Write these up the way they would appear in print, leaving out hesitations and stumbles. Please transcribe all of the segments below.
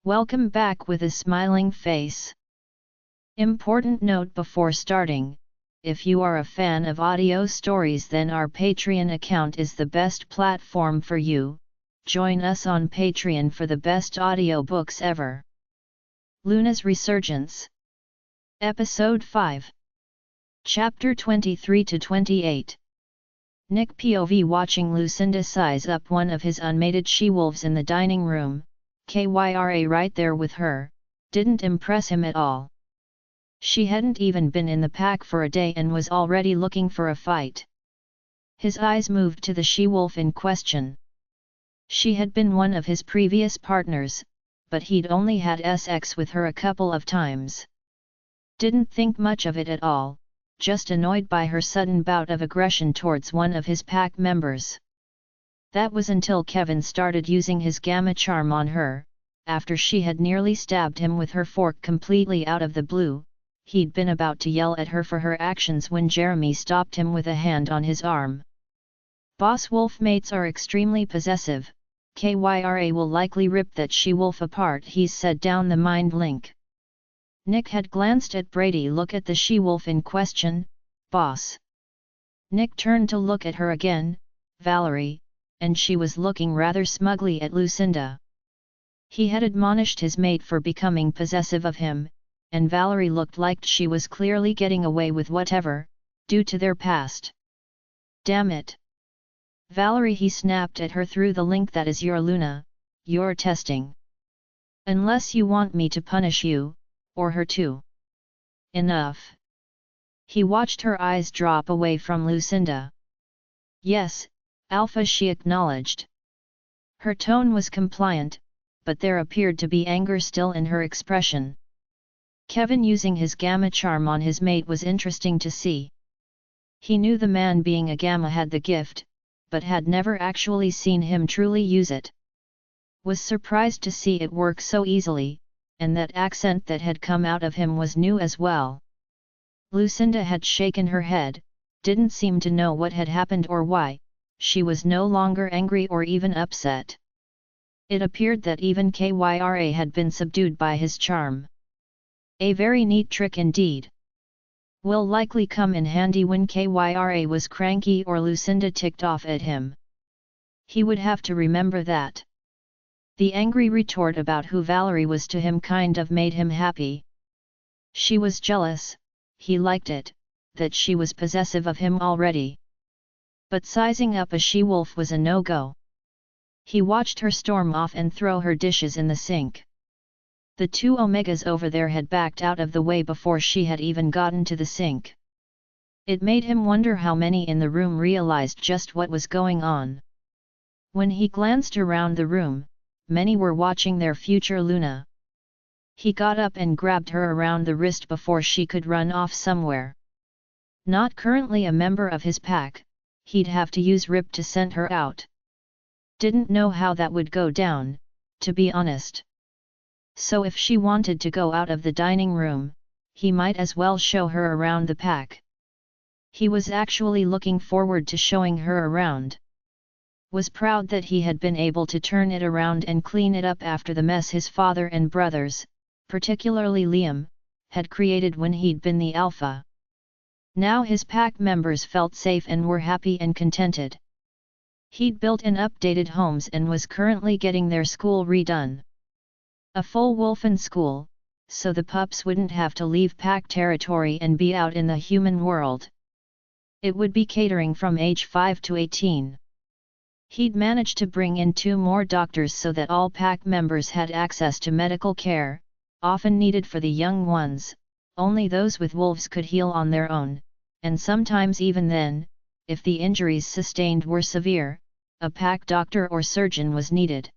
Welcome back with a smiling face. Important note before starting: if you are a fan of audio stories, then our Patreon account is the best platform for you. Join us on Patreon for the best audiobooks ever. Luna's Resurgence. Episode 5. Chapter 23 to 28. Nick POV watching Lucinda size up one of his unmated she-wolves in the dining room, Kyra right there with her, didn't impress him at all. She hadn't even been in the pack for a day and was already looking for a fight. His eyes moved to the she-wolf in question. She had been one of his previous partners, but he'd only had sex with her a couple of times. Didn't think much of it at all, just annoyed by her sudden bout of aggression towards one of his pack members. That was until Kevin started using his gamma charm on her. After she had nearly stabbed him with her fork completely out of the blue, he'd been about to yell at her for her actions when Jeremy stopped him with a hand on his arm. Boss wolf mates are extremely possessive. Kyra will likely rip that she-wolf apart, he said down the mind link. Nick had glanced at Brady. Look at the she-wolf in question, boss. Nick turned to look at her again, Valerie, and she was looking rather smugly at Lucinda. He had admonished his mate for becoming possessive of him, and Valerie looked like she was clearly getting away with whatever, due to their past. Damn it! Valerie, he snapped at her through the link. That is your Luna, you're testing. Unless you want me to punish you, or her too. Enough. He watched her eyes drop away from Lucinda. Yes, Alpha, she acknowledged. Her tone was compliant, but there appeared to be anger still in her expression. Kevin using his gamma charm on his mate was interesting to see. He knew the man being a gamma had the gift, but had never actually seen him truly use it. Was surprised to see it work so easily, and that accent that had come out of him was new as well. Lucinda had shaken her head, didn't seem to know what had happened or why. She was no longer angry or even upset. It appeared that even Kyra had been subdued by his charm. A very neat trick indeed. Will likely come in handy when Kyra was cranky or Lucinda ticked off at him. He would have to remember that. The angry retort about who Valerie was to him kind of made him happy. She was jealous, he liked it, that she was possessive of him already. But sizing up a she-wolf was a no-go. He watched her storm off and throw her dishes in the sink. The two Omegas over there had backed out of the way before she had even gotten to the sink. It made him wonder how many in the room realized just what was going on. When he glanced around the room, many were watching their future Luna. He got up and grabbed her around the wrist before she could run off somewhere. Not currently a member of his pack, he'd have to use Rip to send her out. Didn't know how that would go down, to be honest. So if she wanted to go out of the dining room, he might as well show her around the pack. He was actually looking forward to showing her around. Was proud that he had been able to turn it around and clean it up after the mess his father and brothers, particularly Liam, had created when he'd been the alpha. Now his pack members felt safe and were happy and contented. He'd built and updated homes and was currently getting their school redone. A full wolfen school, so the pups wouldn't have to leave pack territory and be out in the human world. It would be catering from age 5 to 18. He'd managed to bring in 2 more doctors so that all pack members had access to medical care, often needed for the young ones. Only those with wolves could heal on their own, and sometimes even then, if the injuries sustained were severe, a pack doctor or surgeon was needed.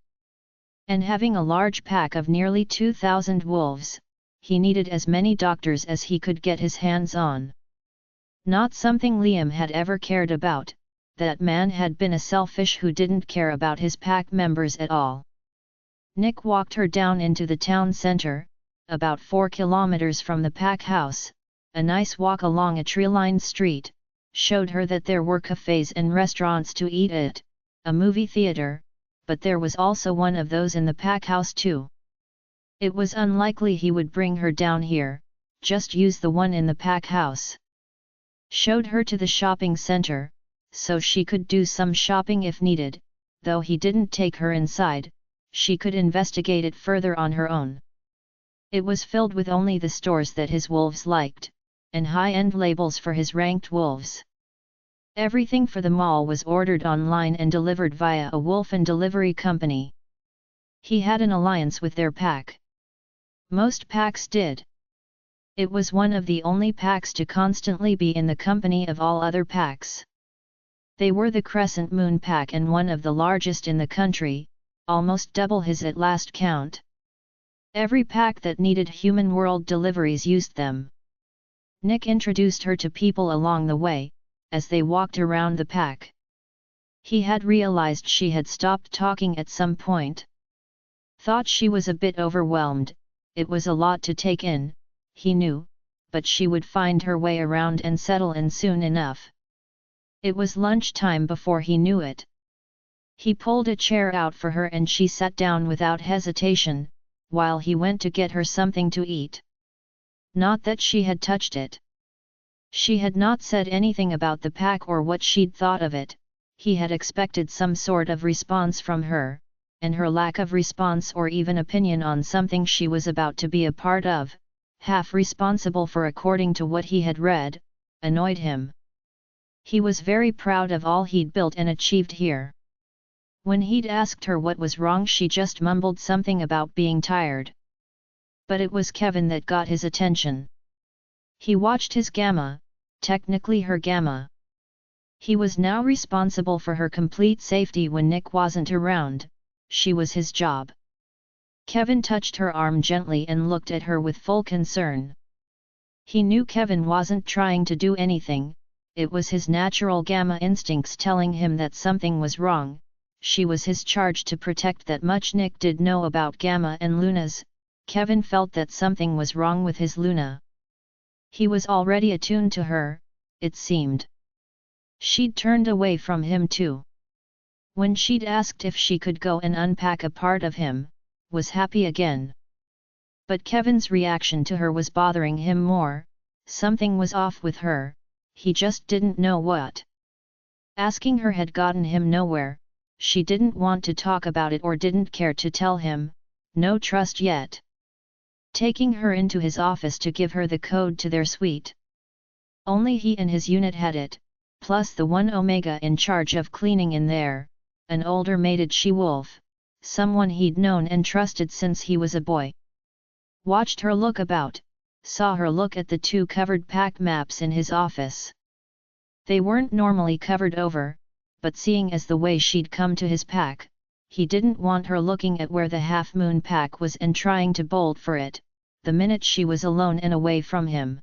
And having a large pack of nearly 2,000 wolves, he needed as many doctors as he could get his hands on. Not something Liam had ever cared about. That man had been a selfish who didn't care about his pack members at all. Nick walked her down into the town center, about 4 kilometers from the pack house, a nice walk along a tree-lined street, showed her that there were cafes and restaurants to eat at, a movie theater, but there was also one of those in the pack house too. It was unlikely he would bring her down here, just use the one in the pack house. Showed her to the shopping center, so she could do some shopping if needed, though he didn't take her inside, she could investigate it further on her own. It was filled with only the stores that his wolves liked, and high-end labels for his ranked wolves. Everything for the mall was ordered online and delivered via a wolf and delivery company. He had an alliance with their pack. Most packs did. It was one of the only packs to constantly be in the company of all other packs. They were the Crescent Moon pack and one of the largest in the country, almost double his at last count. Every pack that needed human world deliveries used them. Nick introduced her to people along the way, as they walked around the pack. He had realized she had stopped talking at some point. Thought she was a bit overwhelmed, it was a lot to take in, he knew, but she would find her way around and settle in soon enough. It was lunchtime before he knew it. He pulled a chair out for her and she sat down without hesitation, while he went to get her something to eat. Not that she had touched it. She had not said anything about the pack or what she'd thought of it. He had expected some sort of response from her, and her lack of response or even opinion on something she was about to be a part of, half responsible for according to what he had read, annoyed him. He was very proud of all he'd built and achieved here. When he'd asked her what was wrong, she just mumbled something about being tired. But it was Kevin that got his attention. He watched his gamma, technically her gamma. He was now responsible for her complete safety when Nick wasn't around, she was his job. Kevin touched her arm gently and looked at her with full concern. He knew Kevin wasn't trying to do anything, it was his natural gamma instincts telling him that something was wrong. She was his charge to protect. That much Nick did know about Gamma and Luna's. Kevin felt that something was wrong with his Luna. He was already attuned to her, it seemed. She'd turned away from him too. When she'd asked if she could go and unpack a part of him, was happy again. But Kevin's reaction to her was bothering him more. Something was off with her, he just didn't know what. Asking her had gotten him nowhere. She didn't want to talk about it or didn't care to tell him, no trust yet. Taking her into his office to give her the code to their suite. Only he and his unit had it, plus the one Omega in charge of cleaning in there, an older mated she-wolf, someone he'd known and trusted since he was a boy. Watched her look about, saw her look at the two covered pack maps in his office. They weren't normally covered over, but seeing as the way she'd come to his pack, he didn't want her looking at where the Half Moon pack was and trying to bolt for it, the minute she was alone and away from him.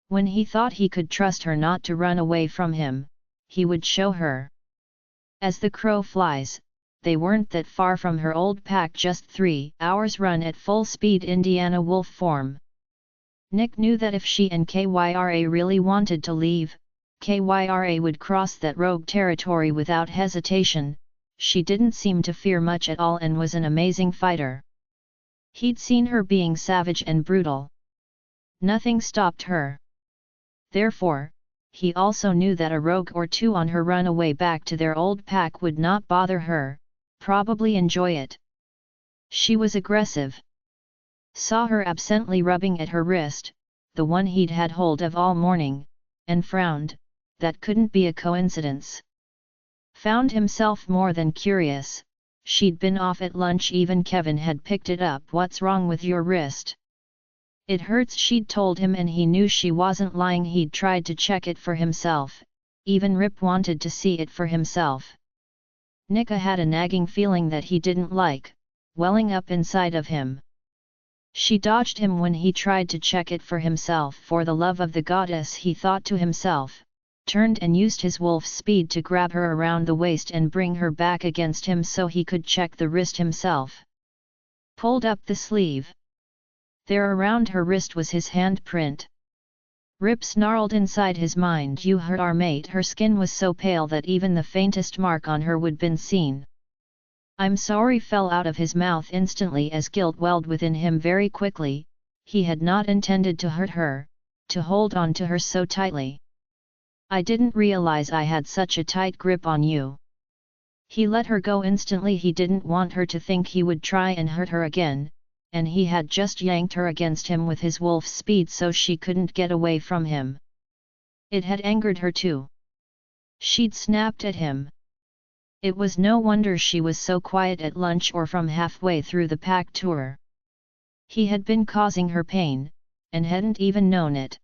When he thought he could trust her not to run away from him, he would show her. As the crow flies, they weren't that far from her old pack, just 3 hours run at full speed Indiana wolf form. Nick knew that if she and Kyra really wanted to leave, Kyra would cross that rogue territory without hesitation. She didn't seem to fear much at all and was an amazing fighter. He'd seen her being savage and brutal. Nothing stopped her. Therefore, he also knew that a rogue or two on her runaway back to their old pack would not bother her, probably enjoy it. She was aggressive. Saw her absently rubbing at her wrist, the one he'd had hold of all morning, and frowned. That couldn't be a coincidence. Found himself more than curious. She'd been off at lunch, even Kevin had picked it up. What's wrong with your wrist? It hurts, she'd told him, and he knew she wasn't lying. He'd tried to check it for himself, even Rip wanted to see it for himself. Nika had a nagging feeling that he didn't like, welling up inside of him. She dodged him when he tried to check it for himself. For the love of the goddess, he thought to himself, turned and used his wolf speed to grab her around the waist and bring her back against him so he could check the wrist himself. Pulled up the sleeve. There around her wrist was his handprint. Rip snarled inside his mind. You hurt our mate. Her skin was so pale that even the faintest mark on her would been seen. I'm sorry fell out of his mouth instantly as guilt welled within him very quickly. He had not intended to hurt her, to hold on to her so tightly. I didn't realize I had such a tight grip on you. He let her go instantly. He didn't want her to think he would try and hurt her again, and he had just yanked her against him with his wolf's speed so she couldn't get away from him. It had angered her too. She'd snapped at him. It was no wonder she was so quiet at lunch or from halfway through the pack tour. He had been causing her pain, and hadn't even known it.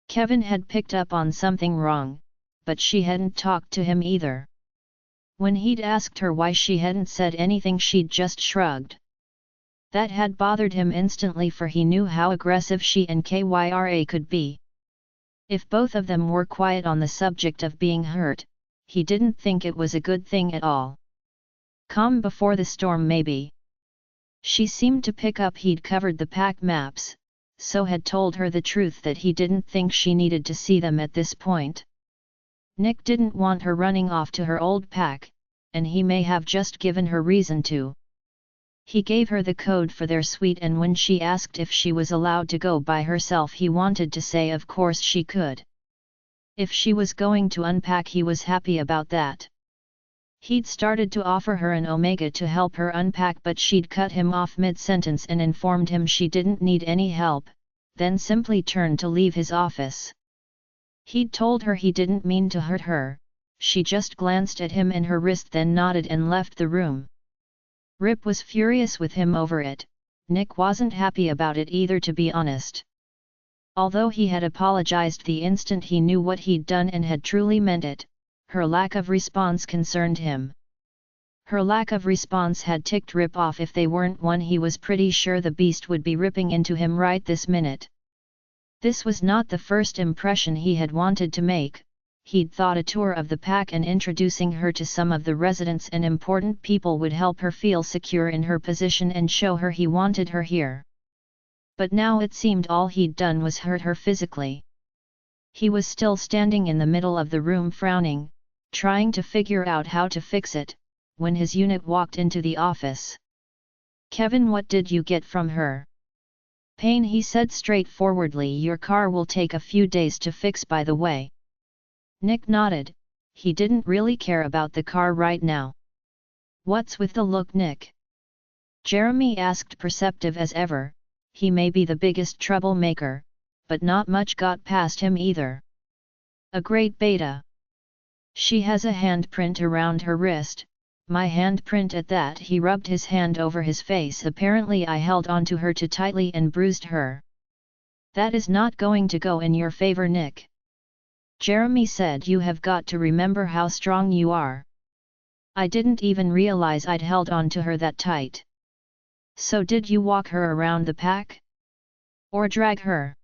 Kevin had picked up on something wrong, but she hadn't talked to him either. When he'd asked her why she hadn't said anything, she'd just shrugged. That had bothered him instantly, for he knew how aggressive she and Kyra could be. If both of them were quiet on the subject of being hurt, he didn't think it was a good thing at all. Calm before the storm maybe. She seemed to pick up he'd covered the pack maps, so had told her the truth that he didn't think she needed to see them at this point. Nick didn't want her running off to her old pack, and he may have just given her reason to. He gave her the code for their suite, and when she asked if she was allowed to go by herself, he wanted to say of course she could. If she was going to unpack, he was happy about that. He'd started to offer her an Omega to help her unpack, but she'd cut him off mid-sentence and informed him she didn't need any help, then simply turned to leave his office. He'd told her he didn't mean to hurt her. She just glanced at him and her wrist, then nodded and left the room. Rip was furious with him over it. Nick wasn't happy about it either, to be honest. Although he had apologized the instant he knew what he'd done and had truly meant it, her lack of response concerned him. Her lack of response had ticked Rip off. If they weren't one, he was pretty sure the beast would be ripping into him right this minute. This was not the first impression he had wanted to make. He'd thought a tour of the pack and introducing her to some of the residents and important people would help her feel secure in her position and show her he wanted her here. But now it seemed all he'd done was hurt her physically. He was still standing in the middle of the room frowning, trying to figure out how to fix it, when his unit walked into the office. "Kevin, what did you get from her?" "Pain," he said straightforwardly. "Your car will take a few days to fix, by the way." Nick nodded. He didn't really care about the car right now. "What's with the look, Nick?" Jeremy asked, perceptive as ever. He may be the biggest troublemaker, but not much got past him either. "A great beta. She has a handprint around her wrist, my handprint at that." He rubbed his hand over his face. "Apparently I held onto her too tightly and bruised her." "That is not going to go in your favor, Nick," Jeremy said. "You have got to remember how strong you are." "I didn't even realize I'd held on to her that tight." "So did you walk her around the pack? Or drag her?"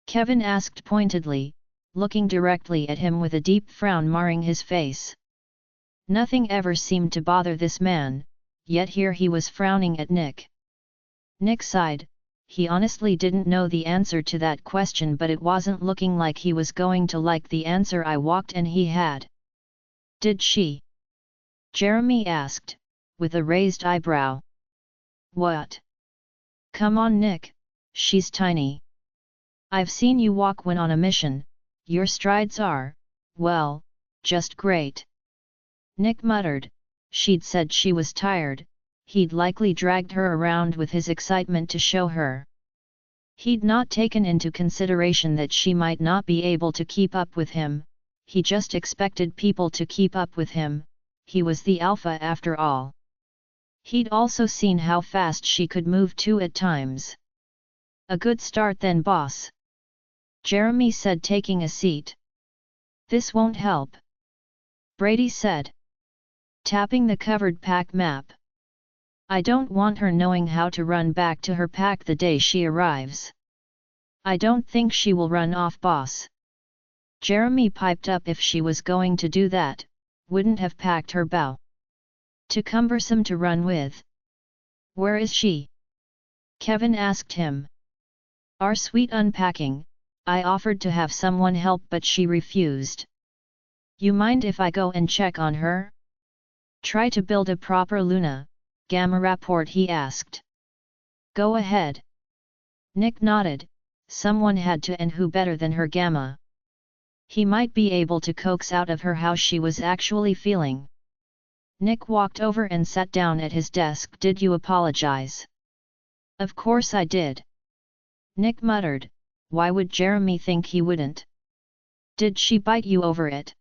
Kevin asked pointedly, looking directly at him with a deep frown marring his face. Nothing ever seemed to bother this man, yet here he was frowning at Nick. Nick sighed. He honestly didn't know the answer to that question, but it wasn't looking like he was going to like the answer. "I walked and he had." "Did she?" Jeremy asked, with a raised eyebrow. "What? Come on, Nick, she's tiny. I've seen you walk when on a mission. Your strides are, well, just great." Nick muttered. She'd said she was tired. He'd likely dragged her around with his excitement to show her. He'd not taken into consideration that she might not be able to keep up with him. He just expected people to keep up with him. He was the alpha after all. He'd also seen how fast she could move too at times. "A good start then, boss," Jeremy said, taking a seat. "This won't help," Brady said, tapping the covered pack map. "I don't want her knowing how to run back to her pack the day she arrives." "I don't think she will run off, boss," Jeremy piped up. "If she was going to do that, wouldn't have packed her bow. Too cumbersome to run with." "Where is she?" Kevin asked him. "Our suite unpacking. I offered to have someone help but she refused." "You mind if I go and check on her?" Try to build a proper Luna, Gamma rapport, he asked. Go ahead. Nick nodded. Someone had to, and who better than her Gamma? He might be able to coax out of her how she was actually feeling. Nick walked over and sat down at his desk. Did you apologize? Of course I did. Nick muttered. Why would Jeremy think he wouldn't? Did she bite you over it?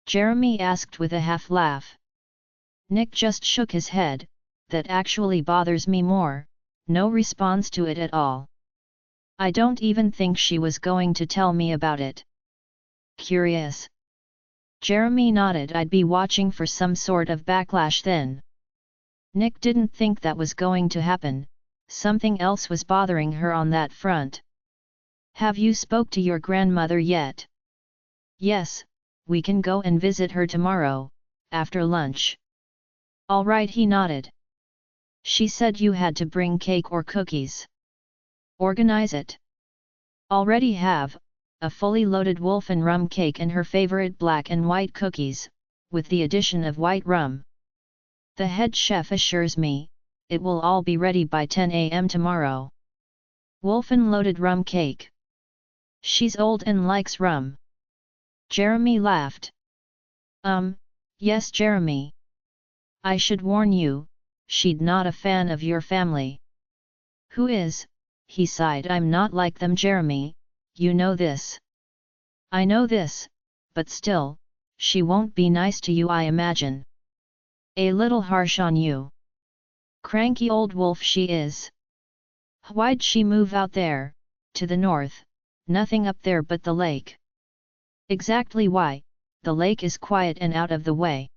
Jeremy asked with a half laugh. Nick just shook his head. That actually bothers me more. No response to it at all. I don't even think she was going to tell me about it. Curious. Jeremy nodded. I'd be watching for some sort of backlash then. Nick didn't think that was going to happen. Something else was bothering her on that front. Have you spoke to your grandmother yet? Yes, we can go and visit her tomorrow, after lunch. All right, he nodded. She said you had to bring cake or cookies. Organize it. Already have, a fully loaded wolf and rum cake and her favorite black and white cookies, with the addition of white rum. The head chef assures me, it will all be ready by 10 a.m. tomorrow. Wolf and loaded rum cake. She's old and likes rum. Jeremy laughed. Yes, Jeremy. I should warn you, she'd not a fan of your family. Who is? He sighed. I'm not like them, Jeremy, you know this. I know this, but still, she won't be nice to you, I imagine. A little harsh on you. Cranky old wolf she is. Why'd she move out there, to the north? Nothing up there but the lake. Exactly why, the lake is quiet and out of the way.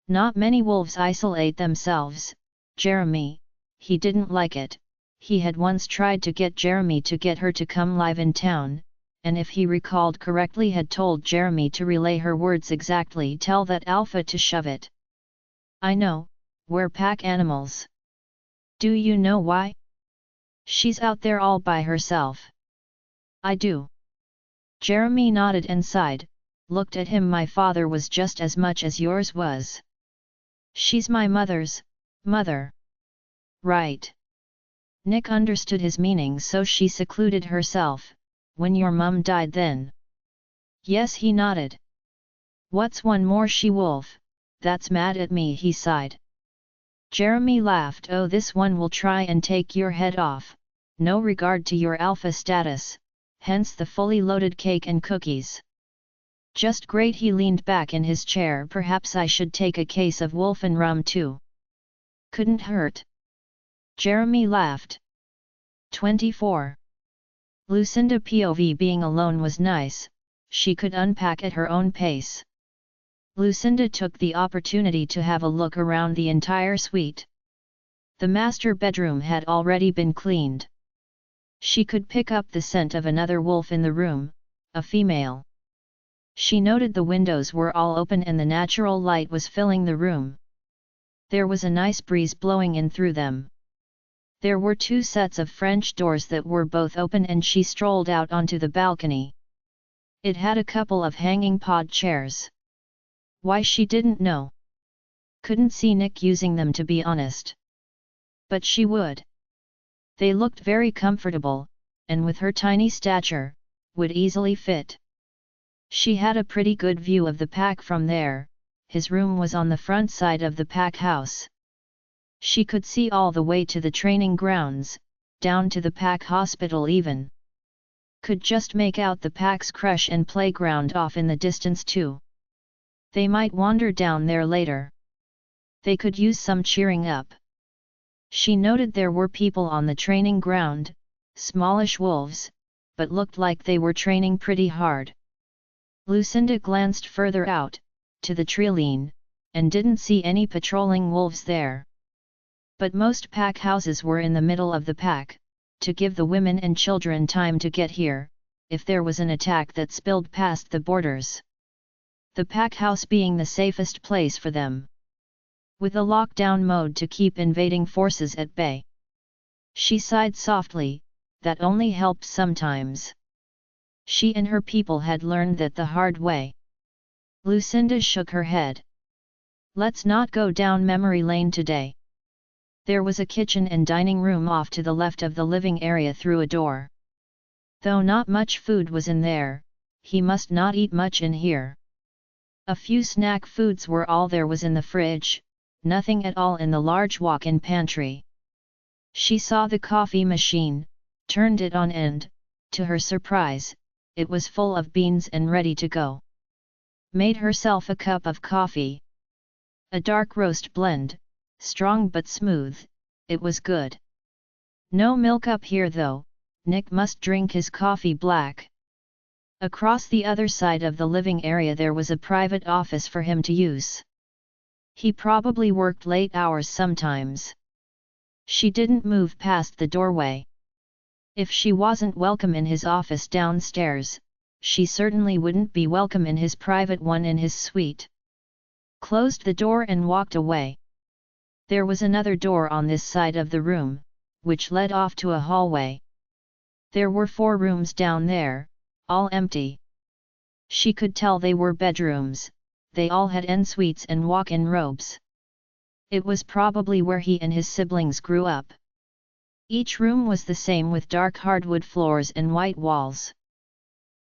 Not many wolves isolate themselves, Jeremy. He didn't like it. He had once tried to get Jeremy to get her to come live in town, and if he recalled correctly had told Jeremy to relay her words exactly, tell that alpha to shove it. I know, we're pack animals. Do you know why? She's out there all by herself. I do. Jeremy nodded and sighed, looked at him. My father was just as much as yours was. She's my mother's mother. Right. Nick understood his meaning. So she secluded herself, when your mum died then? Yes, he nodded. What's one more she-wolf, that's mad at me, he sighed. Jeremy laughed. Oh, this one will try and take your head off, no regard to your alpha status, hence the fully loaded cake and cookies. Just great. He leaned back in his chair. Perhaps I should take a case of wolf and rum too. Couldn't hurt. Jeremy laughed. 24. Lucinda POV. Being alone was nice, she could unpack at her own pace. Lucinda took the opportunity to have a look around the entire suite. The master bedroom had already been cleaned. She could pick up the scent of another wolf in the room, a female. She noted the windows were all open and the natural light was filling the room. There was a nice breeze blowing in through them. There were two sets of French doors that were both open and she strolled out onto the balcony. It had a couple of hanging pod chairs. Why, she didn't know. Couldn't see Nick using them, to be honest. But she would. They looked very comfortable, and with her tiny stature, would easily fit. She had a pretty good view of the pack from there. His room was on the front side of the pack house. She could see all the way to the training grounds, down to the pack hospital even. Could just make out the pack's creche and playground off in the distance too. They might wander down there later. They could use some cheering up. She noted there were people on the training ground, smallish wolves, but looked like they were training pretty hard. Lucinda glanced further out, to the treeline, and didn't see any patrolling wolves there. But most pack houses were in the middle of the pack, to give the women and children time to get here, if there was an attack that spilled past the borders. The pack house being the safest place for them. With a lockdown mode to keep invading forces at bay. She sighed softly, that only helped sometimes. She and her people had learned that the hard way. Lucinda shook her head. Let's not go down memory lane today. There was a kitchen and dining room off to the left of the living area through a door. Though not much food was in there, he must not eat much in here. A few snack foods were all there was in the fridge, nothing at all in the large walk-in pantry. She saw the coffee machine, turned it on and, to her surprise, it was full of beans and ready to go. Made herself a cup of coffee. A dark roast blend, strong but smooth, it was good. No milk up here though, Nick must drink his coffee black. Across the other side of the living area there was a private office for him to use. He probably worked late hours sometimes. She didn't move past the doorway. If she wasn't welcome in his office downstairs, she certainly wouldn't be welcome in his private one in his suite. Closed the door and walked away. There was another door on this side of the room, which led off to a hallway. There were 4 rooms down there, all empty. She could tell they were bedrooms, they all had en-suites and walk-in robes. It was probably where he and his siblings grew up. Each room was the same with dark hardwood floors and white walls.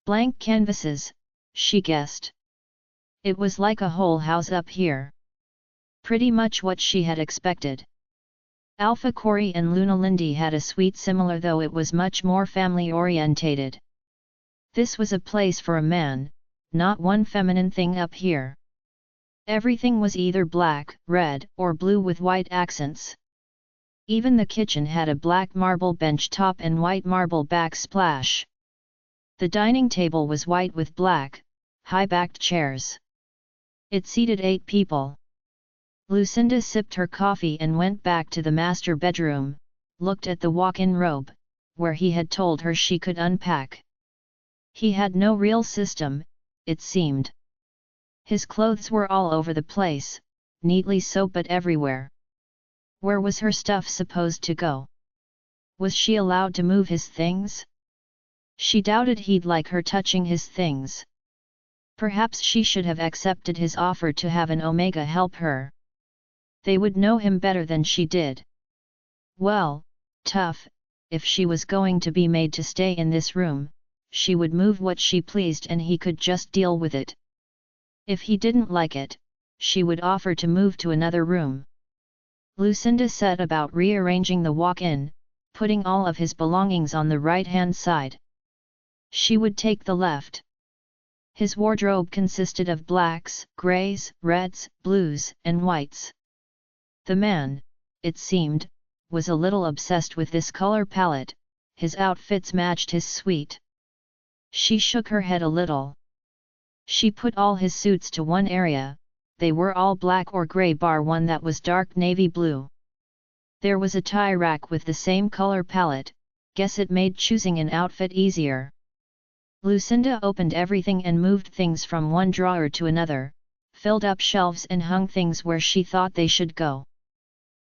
Blank canvases, she guessed. It was like a whole house up here. Pretty much what she had expected. Alpha Corey and Luna Lindy had a suite similar, though it was much more family-orientated. This was a place for a man, not one feminine thing up here. Everything was either black, red, or blue with white accents. Even the kitchen had a black marble bench top and white marble backsplash. The dining table was white with black, high-backed chairs. It seated 8 people. Lucinda sipped her coffee and went back to the master bedroom, looked at the walk-in robe, where he had told her she could unpack. He had no real system, it seemed. His clothes were all over the place, neatly so but everywhere. Where was her stuff supposed to go? Was she allowed to move his things? She doubted he'd like her touching his things. Perhaps she should have accepted his offer to have an Omega help her. They would know him better than she did. Well, tough, if she was going to be made to stay in this room, she would move what she pleased and he could just deal with it. If he didn't like it, she would offer to move to another room. Lucinda set about rearranging the walk-in, putting all of his belongings on the right-hand side. She would take the left. His wardrobe consisted of blacks, greys, reds, blues, and whites. The man, it seemed, was a little obsessed with this color palette, his outfits matched his suite. She shook her head a little. She put all his suits to one area, they were all black or grey bar one that was dark navy blue. There was a tie rack with the same color palette, guess it made choosing an outfit easier. Lucinda opened everything and moved things from one drawer to another, filled up shelves and hung things where she thought they should go.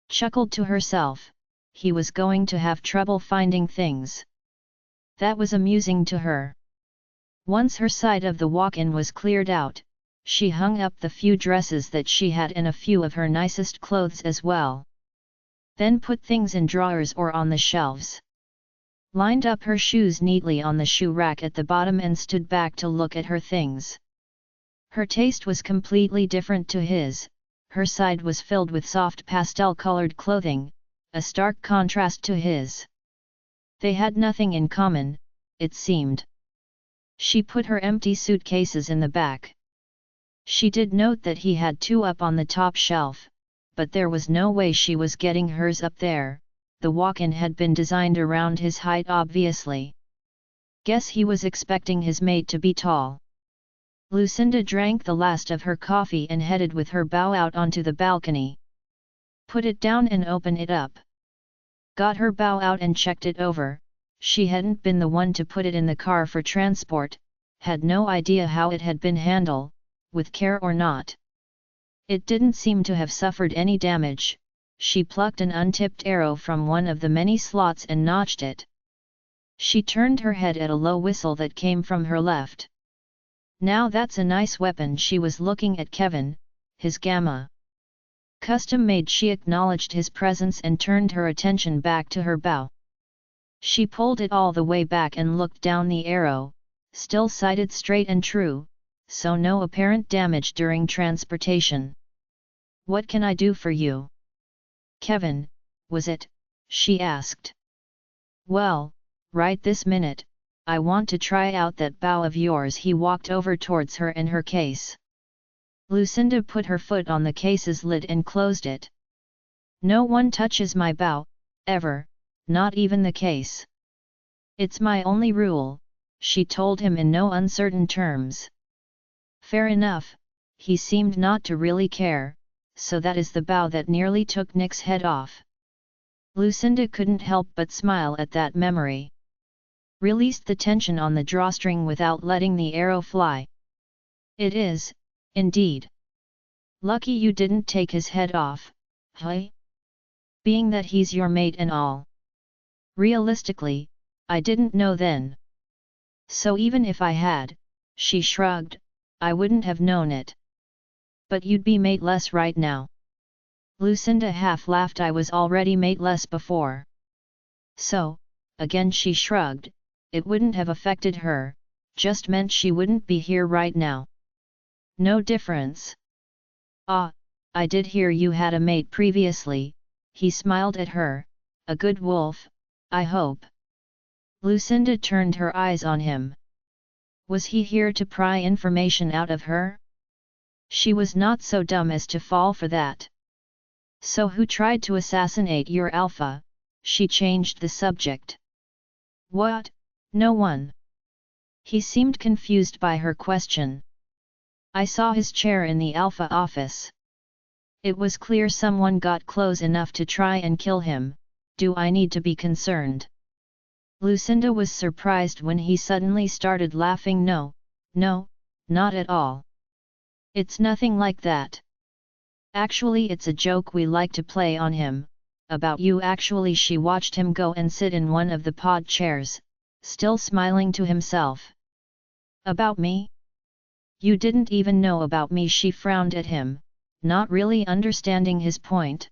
Chuckled to herself, he was going to have trouble finding things. That was amusing to her. Once her side of the walk-in was cleared out, she hung up the few dresses that she had and a few of her nicest clothes as well. Then put things in drawers or on the shelves. Lined up her shoes neatly on the shoe rack at the bottom and stood back to look at her things. Her taste was completely different to his, her side was filled with soft pastel-colored clothing, a stark contrast to his. They had nothing in common, it seemed. She put her empty suitcases in the back. She did note that he had 2 up on the top shelf, but there was no way she was getting hers up there. The walk-in had been designed around his height obviously. Guess he was expecting his mate to be tall. Lucinda drank the last of her coffee and headed with her bow out onto the balcony. Put it down and open it up. Got her bow out and checked it over. She hadn't been the one to put it in the car for transport, had no idea how it had been handled, with care or not. It didn't seem to have suffered any damage. She plucked an untipped arrow from one of the many slots and notched it. She turned her head at a low whistle that came from her left. Now that's a nice weapon. She was looking at Kevin, his gamma. Custom-made, she acknowledged his presence and turned her attention back to her bow. She pulled it all the way back and looked down the arrow, still sighted straight and true, so no apparent damage during transportation. "What can I do for you?" "Kevin, was it?" she asked. "Well, right this minute, I want to try out that bow of yours." He walked over towards her and her case. Lucinda put her foot on the case's lid and closed it. "No one touches my bow, ever, not even the case. It's my only rule," she told him in no uncertain terms. "Fair enough," he seemed not to really care, "so that is the bow that nearly took Nick's head off." Lucinda couldn't help but smile at that memory. Released the tension on the drawstring without letting the arrow fly. "It is, indeed. Lucky you didn't take his head off, huh? Being that he's your mate and all. Realistically, I didn't know then. So even if I had," she shrugged, "I wouldn't have known it. But you'd be mateless right now." Lucinda half laughed. "I was already mateless before." So, again she shrugged, it wouldn't have affected her, just meant she wouldn't be here right now. "No difference." "Ah, I did hear you had a mate previously," he smiled at her, "a good wolf, I hope." Lucinda turned her eyes on him. Was he here to pry information out of her? She was not so dumb as to fall for that. "So who tried to assassinate your alpha?" She changed the subject. "What? No one." He seemed confused by her question. "I saw his chair in the Alpha office. It was clear someone got close enough to try and kill him. Do I need to be concerned?" Lucinda was surprised when he suddenly started laughing. "No, no, not at all. It's nothing like that. Actually, it's a joke we like to play on him, about you." Actually, she watched him go and sit in one of the pod chairs, still smiling to himself. "About me? You didn't even know about me." She frowned at him, not really understanding his point.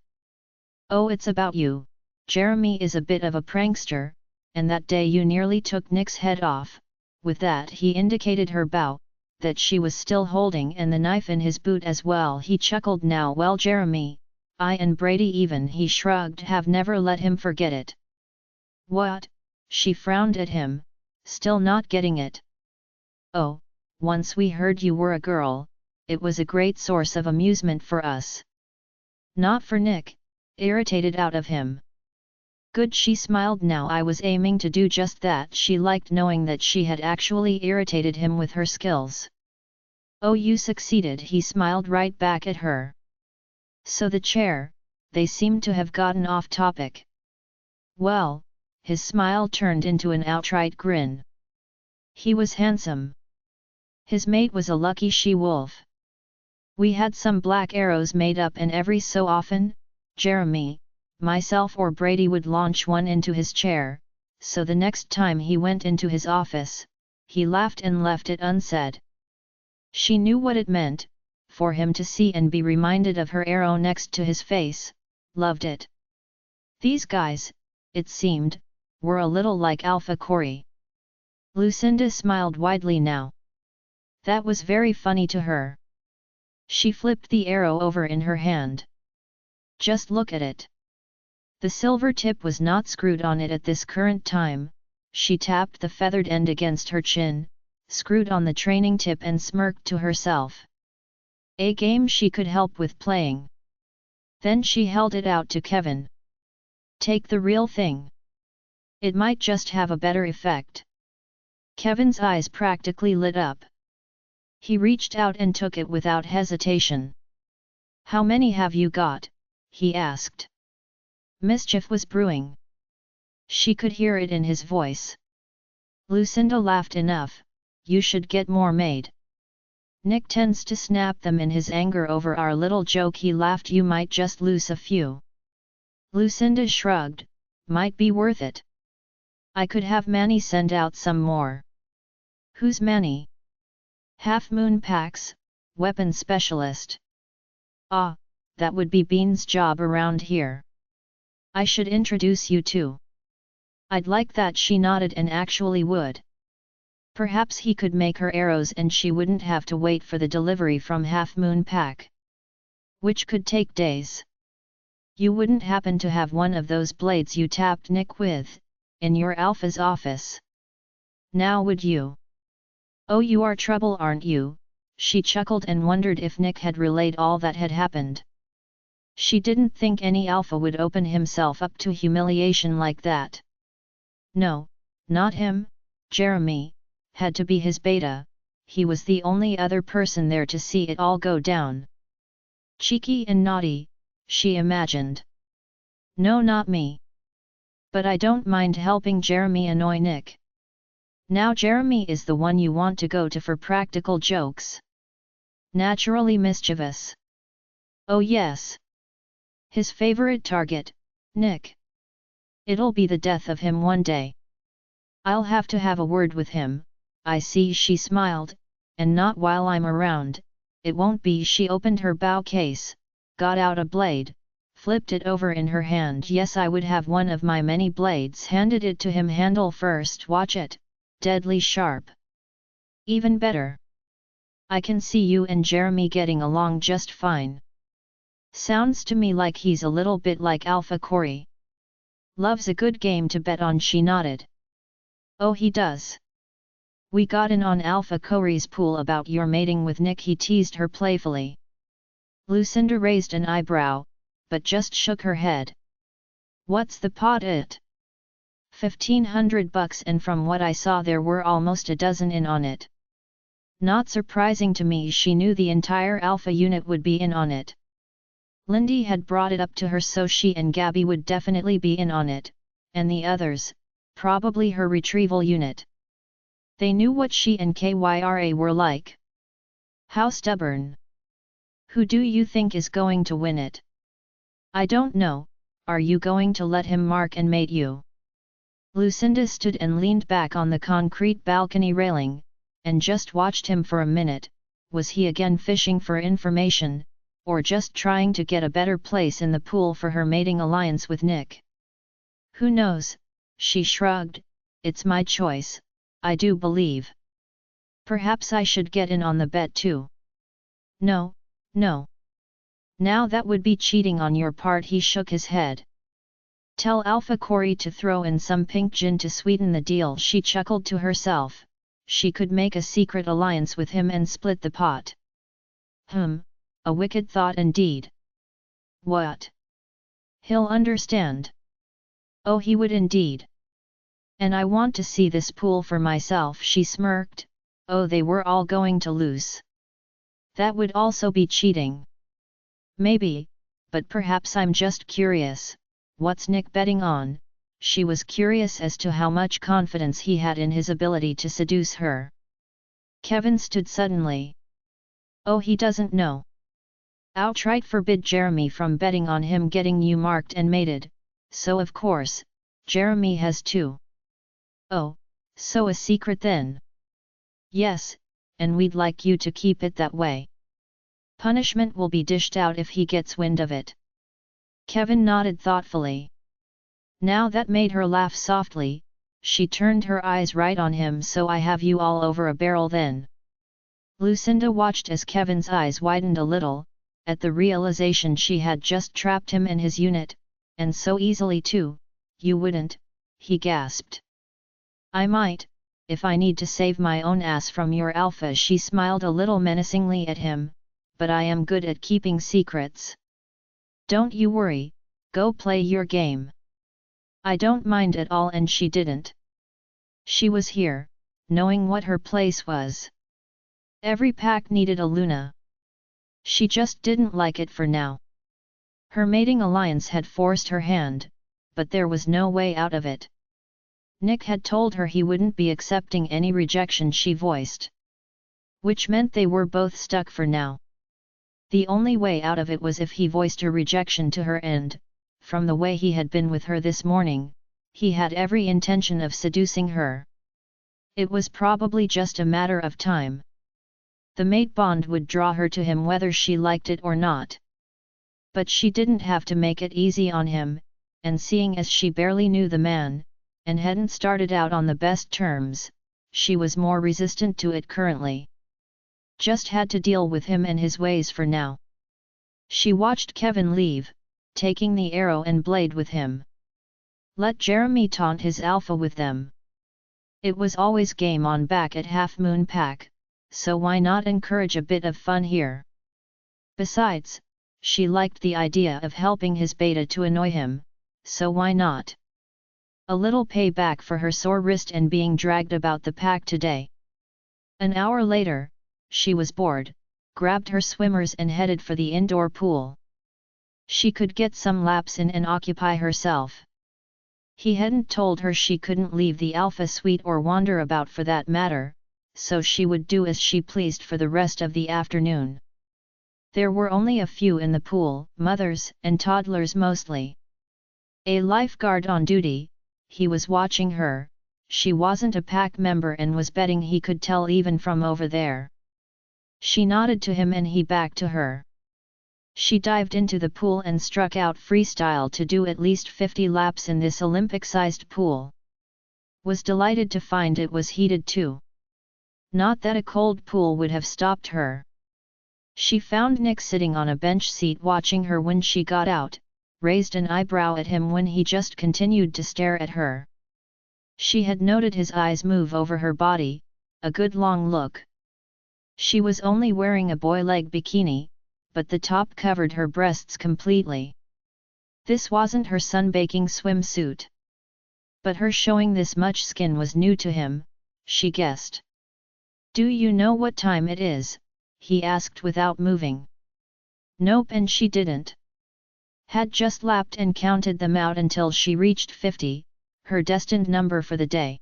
"Oh, it's about you. Jeremy is a bit of a prankster, and that day you nearly took Nick's head off." With that he indicated her bow, that she was still holding, and the knife in his boot as well. He chuckled now. "Well, Jeremy, I and Brady even," he shrugged, "have never let him forget it." "What?" She frowned at him, still not getting it. "Oh, once we heard you were a girl, it was a great source of amusement for us." "Not for Nick," irritated out of him. "Good," she smiled now. "I was aiming to do just that." She liked knowing that she had actually irritated him with her skills. "Oh, you succeeded," he smiled right back at her. "So the chair," they seemed to have gotten off topic. "Well," his smile turned into an outright grin. He was handsome. His mate was a lucky she-wolf. "We had some black arrows made up, and every so often, Jeremy, myself or Brady would launch one into his chair, so the next time he went into his office, he laughed and left it unsaid." She knew what it meant, for him to see and be reminded of her arrow next to his face, loved it. These guys, it seemed, were a little like Alpha Corey. Lucinda smiled widely now. That was very funny to her. She flipped the arrow over in her hand. "Just look at it." The silver tip was not screwed on it at this current time. She tapped the feathered end against her chin, screwed on the training tip and smirked to herself. A game she could help with playing. Then she held it out to Kevin. "Take the real thing. It might just have a better effect." Kevin's eyes practically lit up. He reached out and took it without hesitation. "How many have you got?" he asked. Mischief was brewing. She could hear it in his voice. Lucinda laughed. "Enough, you should get more made. Nick tends to snap them in his anger over our little joke." He laughed. "You might just lose a few." Lucinda shrugged, "Might be worth it. I could have Manny send out some more." "Who's Manny?" "Half Moon Pax, weapon specialist." "Ah, that would be Bean's job around here. I should introduce you to. I'd like that. She nodded and actually would. Perhaps he could make her arrows and she wouldn't have to wait for the delivery from Half Moon Pack, which could take days. You wouldn't happen to have one of those blades you tapped Nick with, in your Alpha's office? Now would you? Oh, you are trouble, aren't you? She chuckled and wondered if Nick had relayed all that had happened. She didn't think any Alpha would open himself up to humiliation like that. No, not him. Jeremy had to be his beta. He was the only other person there to see it all go down. Cheeky and naughty, she imagined. No, not me. But I don't mind helping Jeremy annoy Nick. Now Jeremy is the one you want to go to for practical jokes. Naturally mischievous. Oh yes. His favorite target, Nick. It'll be the death of him one day. I'll have to have a word with him. I see. She smiled, and not while I'm around. It won't be. She opened her bow case, got out a blade, flipped it over in her hand. Yes, I would have one of my many blades. Handed it to him. Handle first. Watch it. Deadly sharp. Even better. I can see you and Jeremy getting along just fine. Sounds to me like he's a little bit like Alpha Corey. Loves a good game to bet on. She nodded. Oh, he does. We got in on Alpha Corey's pool about your mating with Nick, he teased her playfully. Lucinda raised an eyebrow, but just shook her head. What's the pot it? $1,500, and from what I saw there were almost a dozen in on it. Not surprising to me. She knew the entire Alpha unit would be in on it. Lindy had brought it up to her, so she and Gabby would definitely be in on it, and the others, probably her retrieval unit. They knew what she and Kyra were like. How stubborn. Who do you think is going to win it? I don't know. Are you going to let him mark and mate you? Lucinda stood and leaned back on the concrete balcony railing, and just watched him for a minute. Was he again fishing for information, or just trying to get a better place in the pool for her mating alliance with Nick? Who knows? She shrugged. It's my choice, I do believe. Perhaps I should get in on the bet too. No, no. Now that would be cheating on your part. He shook his head. Tell Alpha Corey to throw in some pink gin to sweeten the deal. She chuckled to herself. She could make a secret alliance with him and split the pot. A wicked thought indeed. What? He'll understand. Oh, he would indeed. And I want to see this pool for myself. She smirked. Oh, they were all going to lose. That would also be cheating. Maybe, but perhaps I'm just curious. What's Nick betting on? She was curious as to how much confidence he had in his ability to seduce her. Kevin stood suddenly. Oh, he doesn't know. Outright forbid Jeremy from betting on him getting you marked and mated, so of course, Jeremy has too. Oh, so a secret then? Yes, and we'd like you to keep it that way. Punishment will be dished out if he gets wind of it. Kevin nodded thoughtfully. Now that made her laugh softly. She turned her eyes right on him. So I have you all over a barrel then? Lucinda watched as Kevin's eyes widened a little, at the realization she had just trapped him and his unit, and so easily too. You wouldn't, he gasped. I might, if I need to save my own ass from your Alpha. She smiled a little menacingly at him, but I am good at keeping secrets. Don't you worry, go play your game. I don't mind at all. And she didn't. She was here, knowing what her place was. Every pack needed a Luna. She just didn't like it for now. Her mating alliance had forced her hand, but there was no way out of it. Nick had told her he wouldn't be accepting any rejection, she voiced. Which meant they were both stuck for now. The only way out of it was if he voiced a rejection to her, and, from the way he had been with her this morning, he had every intention of seducing her. It was probably just a matter of time. The mate bond would draw her to him whether she liked it or not. But she didn't have to make it easy on him, and seeing as she barely knew the man, and hadn't started out on the best terms, she was more resistant to it currently. Just had to deal with him and his ways for now. She watched Kevin leave, taking the arrow and blade with him. Let Jeremy taunt his alpha with them. It was always game on back at Half Moon Pack, so why not encourage a bit of fun here? Besides, she liked the idea of helping his beta to annoy him, so why not? A little payback for her sore wrist and being dragged about the pack today. An hour later, she was bored, grabbed her swimmers and headed for the indoor pool. She could get some laps in and occupy herself. He hadn't told her she couldn't leave the Alpha Suite or wander about for that matter, so she would do as she pleased for the rest of the afternoon. There were only a few in the pool, mothers and toddlers mostly. A lifeguard on duty, he was watching her. She wasn't a pack member and was betting he could tell even from over there. She nodded to him and he back to her. She dived into the pool and struck out freestyle to do at least 50 laps in this Olympic-sized pool. Was delighted to find it was heated too. Not that a cold pool would have stopped her. She found Nick sitting on a bench seat watching her when she got out, raised an eyebrow at him when he just continued to stare at her. She had noted his eyes move over her body, a good long look. She was only wearing a boy-leg bikini, but the top covered her breasts completely. This wasn't her sunbaking swimsuit. But her showing this much skin was new to him, she guessed. "Do you know what time it is?" he asked without moving. Nope, and she didn't. Had just lapped and counted them out until she reached 50, her destined number for the day.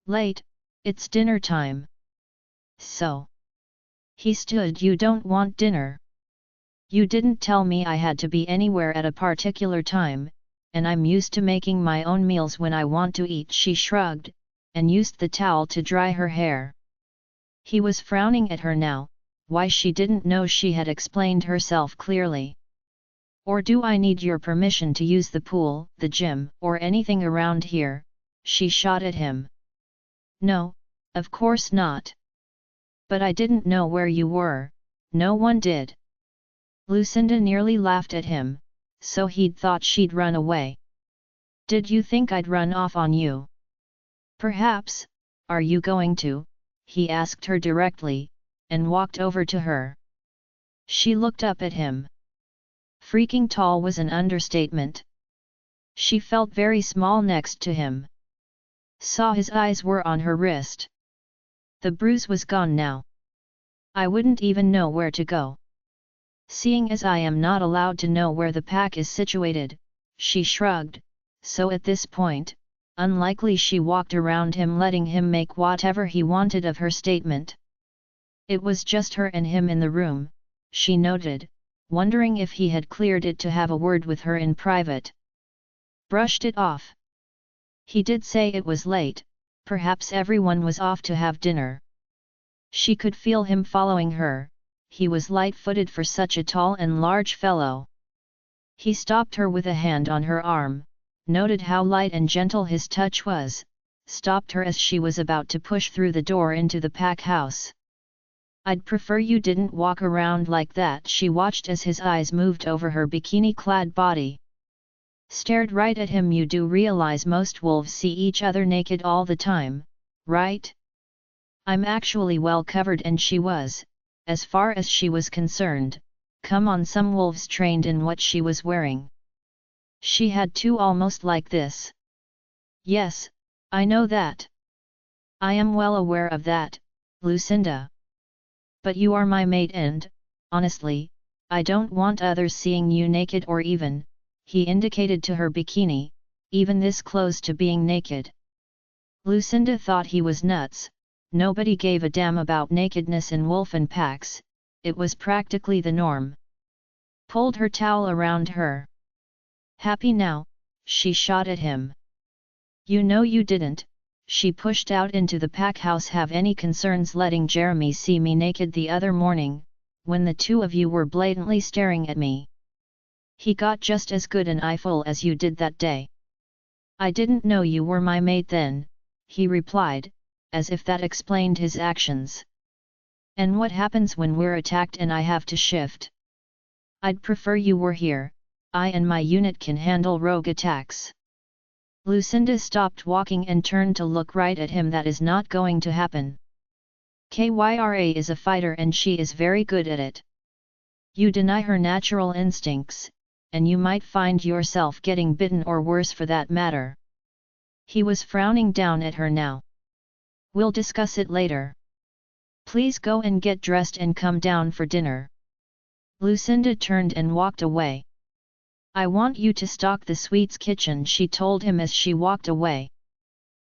"Late, it's dinner time." "So?" He stood. "You don't want dinner?" "You didn't tell me I had to be anywhere at a particular time, and I'm used to making my own meals when I want to eat." She shrugged, and used the towel to dry her hair. He was frowning at her now. Why she didn't know she had explained herself clearly. "Or do I need your permission to use the pool, the gym, or anything around here?" she shot at him. "No, of course not. But I didn't know where you were." "No one did." Lucinda nearly laughed at him, so he'd thought she'd run away. "Did you think I'd run off on you?" "Perhaps. Are you going to?" he asked her directly, and walked over to her. She looked up at him. Freaking tall was an understatement. She felt very small next to him. Saw his eyes were on her wrist. The bruise was gone now. "I wouldn't even know where to go. Seeing as I am not allowed to know where the pack is situated," she shrugged, so at this point, unlikely she walked around him letting him make whatever he wanted of her statement. It was just her and him in the room, she noted, wondering if he had cleared it to have a word with her in private. Brushed it off. He did say it was late, perhaps everyone was off to have dinner. She could feel him following her. He was light-footed for such a tall and large fellow. He stopped her with a hand on her arm, noted how light and gentle his touch was, stopped her as she was about to push through the door into the pack house. "I'd prefer you didn't walk around like that." She watched as his eyes moved over her bikini-clad body. Stared right at him. "You do realize most wolves see each other naked all the time, right? I'm actually well covered." And she was, as far as she was concerned, come on, some wolves trained in what she was wearing. She had two almost like this. "Yes, I know that. I am well aware of that, Lucinda. But you are my mate and, honestly, I don't want others seeing you naked or even," he indicated to her bikini, "even this close to being naked." Lucinda thought he was nuts. Nobody gave a damn about nakedness in wolfen packs, it was practically the norm. Pulled her towel around her. "Happy now?" she shot at him. "You know you didn't." She pushed out into the pack house. "Have any concerns letting Jeremy see me naked the other morning, when the two of you were blatantly staring at me?" He got just as good an eyeful as you did that day. I didn't know you were my mate then, he replied, as if that explained his actions. And what happens when we're attacked and I have to shift? I'd prefer you were here, I and my unit can handle rogue attacks. Lucinda stopped walking and turned to look right at him. That is not going to happen. Kyra is a fighter and she is very good at it. You deny her natural instincts, and you might find yourself getting bitten or worse for that matter. He was frowning down at her now. We'll discuss it later. Please go and get dressed and come down for dinner. Lucinda turned and walked away. I want you to stock the sweets kitchen, she told him as she walked away.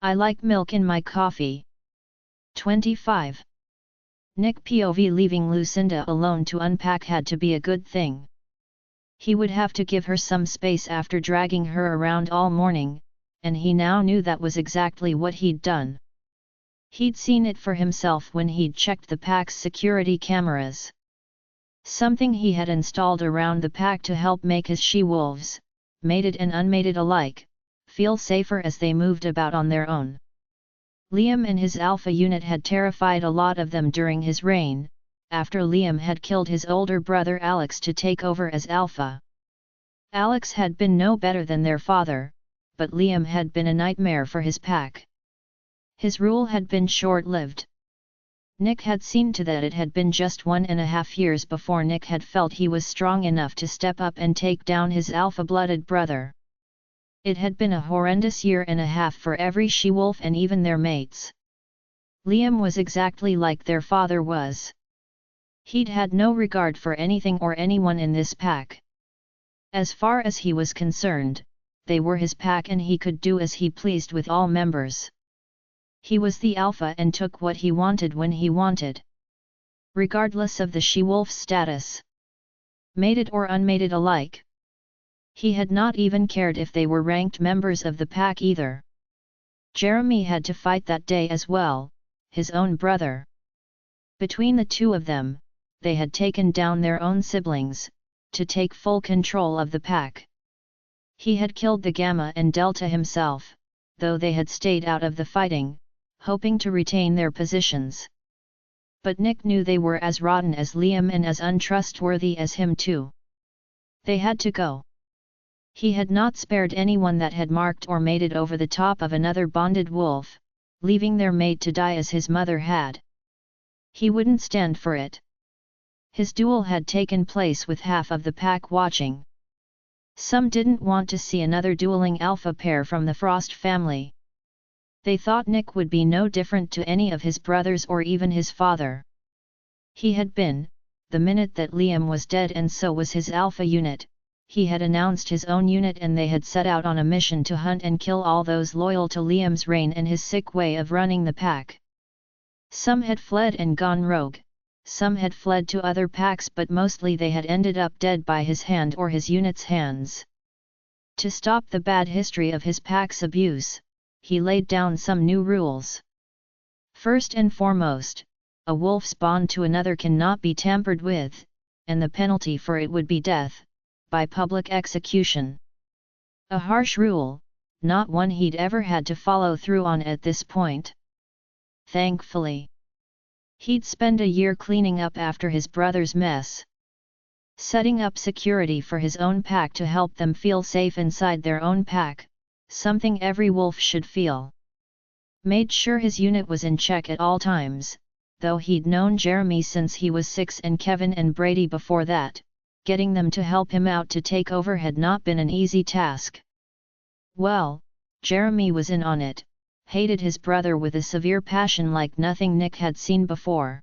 I like milk in my coffee. 25. Nick POV. Leaving Lucinda alone to unpack had to be a good thing. He would have to give her some space after dragging her around all morning, and he now knew that was exactly what he'd done. He'd seen it for himself when he'd checked the pack's security cameras. Something he had installed around the pack to help make his she-wolves, mated and unmated alike, feel safer as they moved about on their own. Liam and his alpha unit had terrified a lot of them during his reign, after Liam had killed his older brother Alex to take over as alpha. Alex had been no better than their father, but Liam had been a nightmare for his pack. His rule had been short-lived. Nick had seen to that. It had been just 1.5 years before Nick had felt he was strong enough to step up and take down his alpha-blooded brother. It had been a horrendous 1.5 years for every she-wolf and even their mates. Liam was exactly like their father was. He'd had no regard for anything or anyone in this pack. As far as he was concerned, they were his pack and he could do as he pleased with all members. He was the alpha and took what he wanted when he wanted. Regardless of the she-wolf's status. Mated or unmated alike. He had not even cared if they were ranked members of the pack either. Jeremy had to fight that day as well, his own brother. Between the two of them, they had taken down their own siblings, to take full control of the pack. He had killed the Gamma and Delta himself, though they had stayed out of the fighting, hoping to retain their positions. But Nick knew they were as rotten as Liam and as untrustworthy as him too. They had to go. He had not spared anyone that had marked or mated over the top of another bonded wolf, leaving their mate to die as his mother had. He wouldn't stand for it. His duel had taken place with half of the pack watching. Some didn't want to see another dueling alpha pair from the Frost family. They thought Nick would be no different to any of his brothers or even his father. He had been, the minute that Liam was dead, and so was his alpha unit. He had announced his own unit and they had set out on a mission to hunt and kill all those loyal to Liam's reign and his sick way of running the pack. Some had fled and gone rogue, some had fled to other packs, but mostly they had ended up dead by his hand or his unit's hands. To stop the bad history of his pack's abuse, he laid down some new rules. First and foremost, a wolf's bond to another cannot be tampered with, and the penalty for it would be death, by public execution. A harsh rule, not one he'd ever had to follow through on at this point. Thankfully. He'd spend a year cleaning up after his brother's mess. Setting up security for his own pack to help them feel safe inside their own pack, something every wolf should feel. Made sure his unit was in check at all times, though he'd known Jeremy since he was 6 and Kevin and Brady before that. Getting them to help him out to take over had not been an easy task. Well, Jeremy was in on it, hated his brother with a severe passion like nothing Nick had seen before.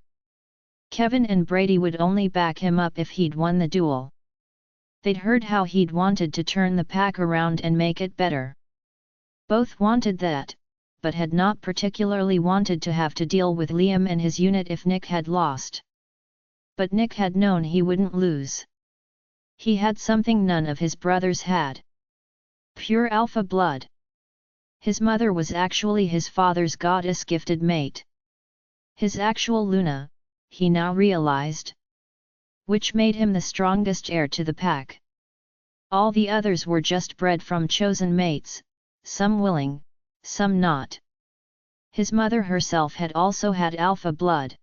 Kevin and Brady would only back him up if he'd won the duel. They'd heard how he'd wanted to turn the pack around and make it better. Both wanted that, but had not particularly wanted to have to deal with Liam and his unit if Nick had lost. But Nick had known he wouldn't lose. He had something none of his brothers had. Pure alpha blood. His mother was actually his father's goddess-gifted mate. His actual Luna, he now realized. Which made him the strongest heir to the pack. All the others were just bred from chosen mates, some willing, some not. His mother herself had also had alpha blood.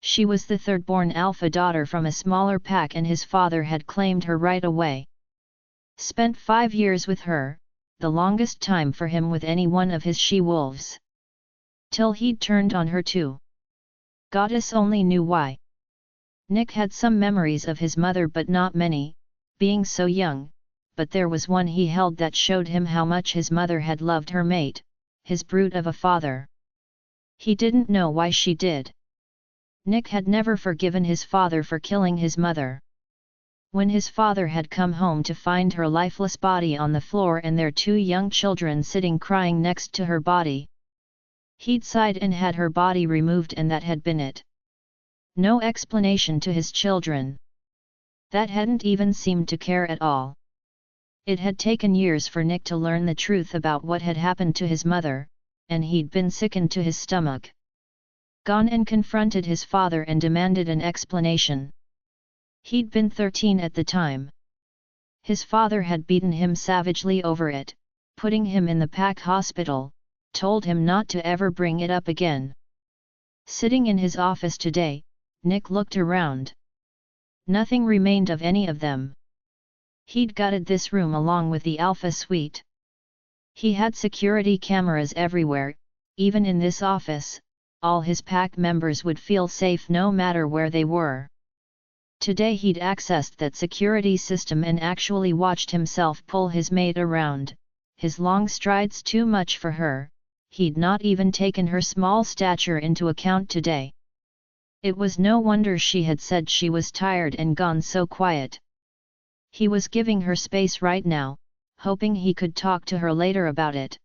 She was the third-born alpha daughter from a smaller pack, and his father had claimed her right away. Spent 5 years with her, the longest time for him with any one of his she-wolves. Till he'd turned on her too. Goddess only knew why. Nick had some memories of his mother but not many, being so young, but there was one he held that showed him how much his mother had loved her mate, his brute of a father. He didn't know why she did. Nick had never forgiven his father for killing his mother. When his father had come home to find her lifeless body on the floor and their 2 young children sitting crying next to her body, he'd sighed and had her body removed, and that had been it. No explanation to his children. That hadn't even seemed to care at all. It had taken years for Nick to learn the truth about what had happened to his mother, and he'd been sickened to his stomach. Gone and confronted his father and demanded an explanation. He'd been 13 at the time. His father had beaten him savagely over it, putting him in the pack hospital, told him not to ever bring it up again. Sitting in his office today, Nick looked around. Nothing remained of any of them. He'd gutted this room along with the Alpha Suite. He had security cameras everywhere, even in this office. All his pack members would feel safe no matter where they were. Today he'd accessed that security system and actually watched himself pull his mate around, his long strides too much for her. He'd not even taken her small stature into account today. It was no wonder she had said she was tired and gone so quiet. He was giving her space right now, hoping he could talk to her later about it.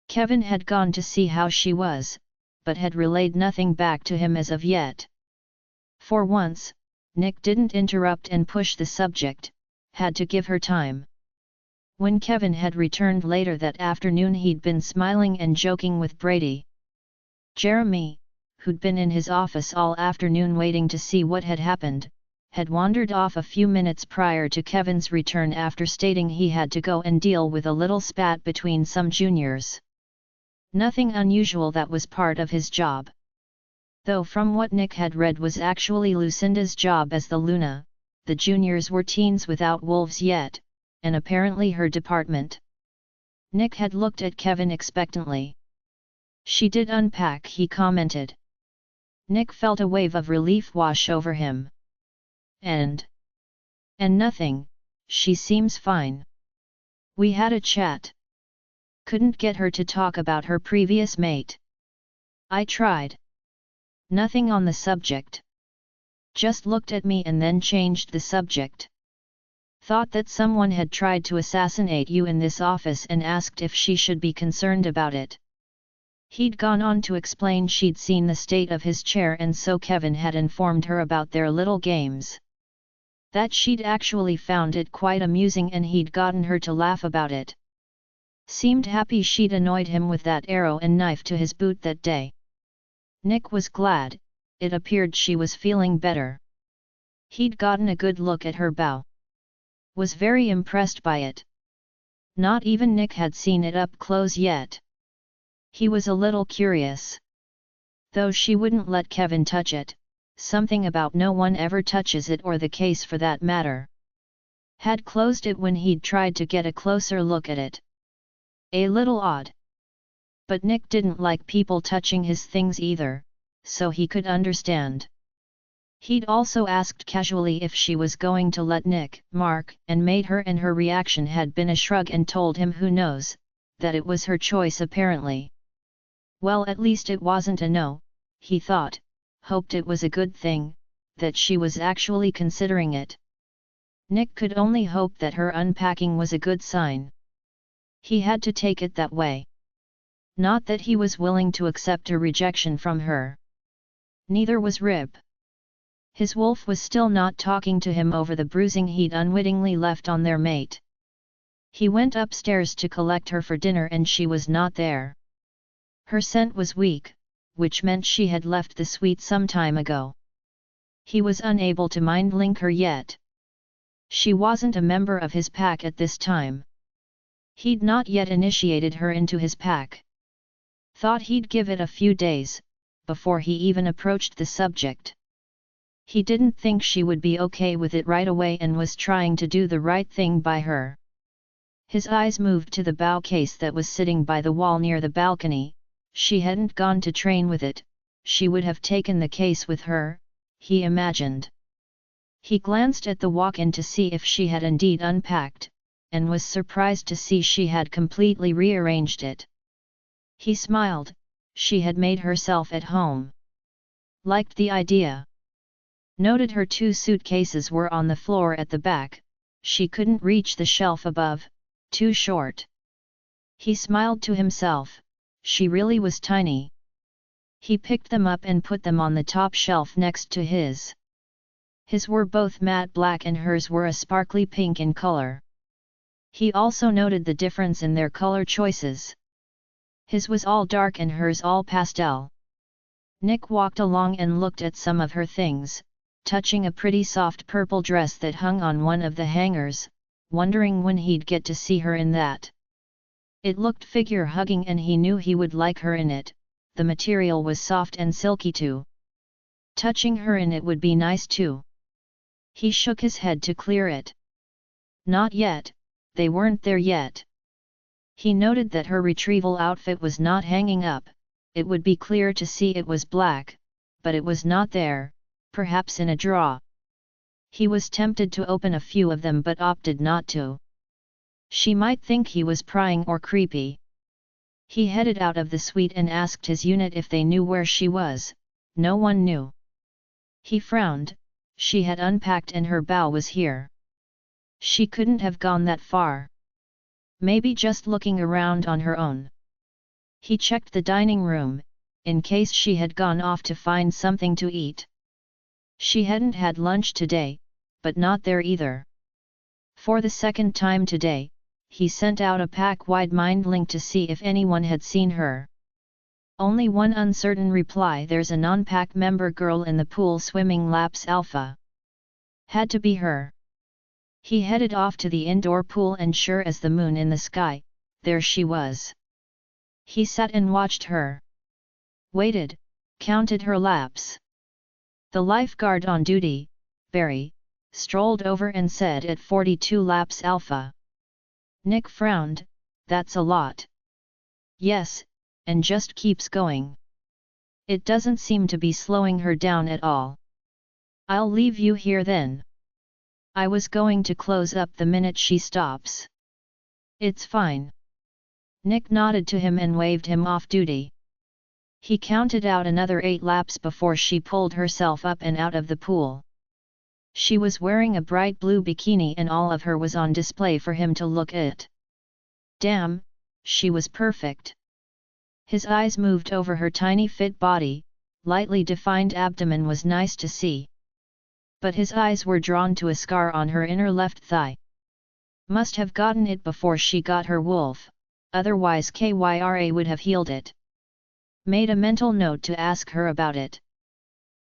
Kevin had gone to see how she was, but had relayed nothing back to him as of yet. For once, Nick didn't interrupt and push the subject, had to give her time. When Kevin had returned later that afternoon, he'd been smiling and joking with Brady. Jeremy, who'd been in his office all afternoon waiting to see what had happened, had wandered off a few minutes prior to Kevin's return after stating he had to go and deal with a little spat between some juniors. Nothing unusual, that was part of his job. Though from what Nick had read was actually Lucinda's job as the Luna, the juniors were teens without wolves yet, and apparently her department. Nick had looked at Kevin expectantly. She did unpack, he commented. Nick felt a wave of relief wash over him. And nothing, she seems fine. We had a chat. Couldn't get her to talk about her previous mate. I tried. Nothing on the subject. Just looked at me and then changed the subject. Thought that someone had tried to assassinate you in this office and asked if she should be concerned about it. He'd gone on to explain she'd seen the state of his chair, and so Kevin had informed her about their little games. That she'd actually found it quite amusing and he'd gotten her to laugh about it. Seemed happy she'd annoyed him with that arrow and knife to his boot that day. Nick was glad. It appeared she was feeling better. He'd gotten a good look at her bow. Was very impressed by it. Not even Nick had seen it up close yet. He was a little curious. Though she wouldn't let Kevin touch it, something about no one ever touches it, or the case for that matter. Had closed it when he'd tried to get a closer look at it. A little odd. But Nick didn't like people touching his things either, so he could understand. He'd also asked casually if she was going to let Nick mark and mate her, and her reaction had been a shrug and told him who knows, that it was her choice apparently. Well, at least it wasn't a no, he thought, hoped it was a good thing, that she was actually considering it. Nick could only hope that her unpacking was a good sign. He had to take it that way. Not that he was willing to accept a rejection from her. Neither was Rip. His wolf was still not talking to him over the bruising he'd unwittingly left on their mate. He went upstairs to collect her for dinner and she was not there. Her scent was weak, which meant she had left the suite some time ago. He was unable to mind link her yet. She wasn't a member of his pack at this time. He'd not yet initiated her into his pack. Thought he'd give it a few days, before he even approached the subject. He didn't think she would be okay with it right away and was trying to do the right thing by her. His eyes moved to the bow case that was sitting by the wall near the balcony. She hadn't gone to train with it, she would have taken the case with her, he imagined. He glanced at the walk-in to see if she had indeed unpacked, and was surprised to see she had completely rearranged it. He smiled, she had made herself at home. Liked the idea. Noted her 2 suitcases were on the floor at the back, she couldn't reach the shelf above, too short. He smiled to himself, she really was tiny. He picked them up and put them on the top shelf next to his. His were both matte black and hers were a sparkly pink in color. He also noted the difference in their color choices. His was all dark and hers all pastel. Nick walked along and looked at some of her things, touching a pretty soft purple dress that hung on one of the hangers, wondering when he'd get to see her in that. It looked figure-hugging and he knew he would like her in it, the material was soft and silky too. Touching her in it would be nice too. He shook his head to clear it. Not yet, they weren't there yet. He noted that her retrieval outfit was not hanging up, it would be clear to see it was black, but it was not there, perhaps in a drawer. He was tempted to open a few of them but opted not to. She might think he was prying or creepy. He headed out of the suite and asked his unit if they knew where she was. No one knew. He frowned, she had unpacked and her bow was here. She couldn't have gone that far. Maybe just looking around on her own. He checked the dining room, in case she had gone off to find something to eat. She hadn't had lunch today, but not there either. For the second time today, he sent out a pack-wide mind link to see if anyone had seen her. Only one uncertain reply: there's a non-pack member girl in the pool swimming laps alpha. Had to be her. He headed off to the indoor pool and sure as the moon in the sky, there she was. He sat and watched her. Waited, counted her laps. The lifeguard on duty, Barry, strolled over and said at 42 laps alpha. Nick frowned, that's a lot. Yes, and just keeps going. It doesn't seem to be slowing her down at all. I'll leave you here then. I was going to close up the minute she stops. It's fine. Nick nodded to him and waved him off duty. He counted out another 8 laps before she pulled herself up and out of the pool. She was wearing a bright blue bikini and all of her was on display for him to look at. Damn, she was perfect. His eyes moved over her tiny fit body, lightly defined abdomen was nice to see. But his eyes were drawn to a scar on her inner left thigh. Must have gotten it before she got her wolf, otherwise Kyra would have healed it. Made a mental note to ask her about it.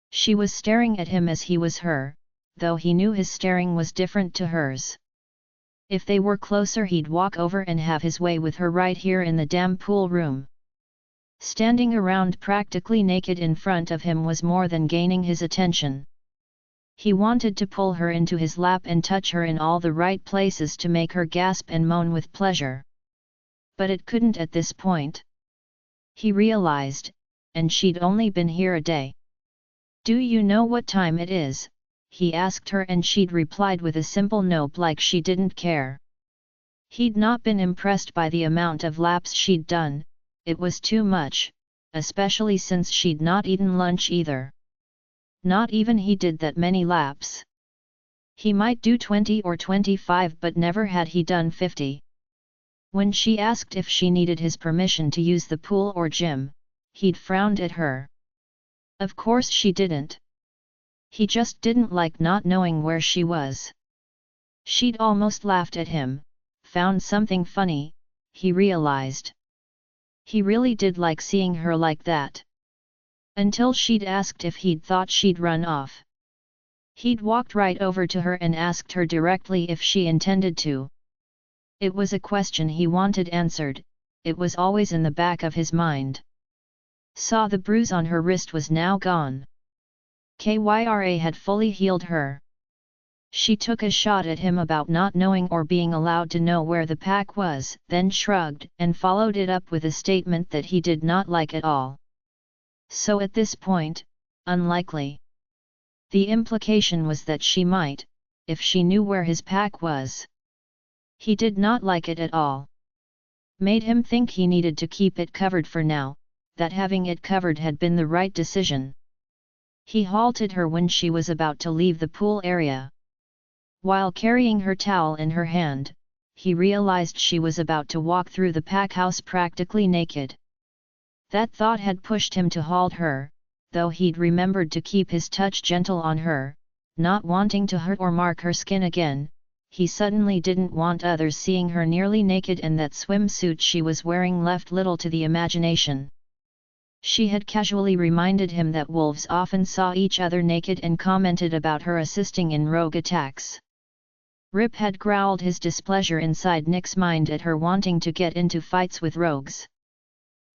She was staring at him as he was her, though he knew his staring was different to hers. If they were closer he'd walk over and have his way with her right here in the damn pool room. Standing around practically naked in front of him was more than gaining his attention. He wanted to pull her into his lap and touch her in all the right places to make her gasp and moan with pleasure. But it couldn't at this point. He realized, and she'd only been here a day. Do you know what time it is? He asked her and she'd replied with a simple nope like she didn't care. He'd not been impressed by the amount of laps she'd done, it was too much, especially since she'd not eaten lunch either. Not even he did that many laps. He might do 20 or 25 but never had he done 50. When she asked if she needed his permission to use the pool or gym, he'd frowned at her. Of course she didn't. He just didn't like not knowing where she was. She'd almost laughed at him, found something funny, he realized. He really did like seeing her like that. Until she'd asked if he'd thought she'd run off. He'd walked right over to her and asked her directly if she intended to. It was a question he wanted answered, it was always in the back of his mind. Saw the bruise on her wrist was now gone. Kyra had fully healed her. She took a shot at him about not knowing or being allowed to know where the pack was, then shrugged and followed it up with a statement that he did not like at all. So at this point, unlikely. The implication was that she might, if she knew where his pack was. He did not like it at all. Made him think he needed to keep it covered for now, that having it covered had been the right decision. He halted her when she was about to leave the pool area. While carrying her towel in her hand, he realized she was about to walk through the pack house practically naked. That thought had pushed him to halt her, though he'd remembered to keep his touch gentle on her, not wanting to hurt or mark her skin again. He suddenly didn't want others seeing her nearly naked, and that swimsuit she was wearing left little to the imagination. She had casually reminded him that wolves often saw each other naked and commented about her assisting in rogue attacks. Rip had growled his displeasure inside Nick's mind at her wanting to get into fights with rogues.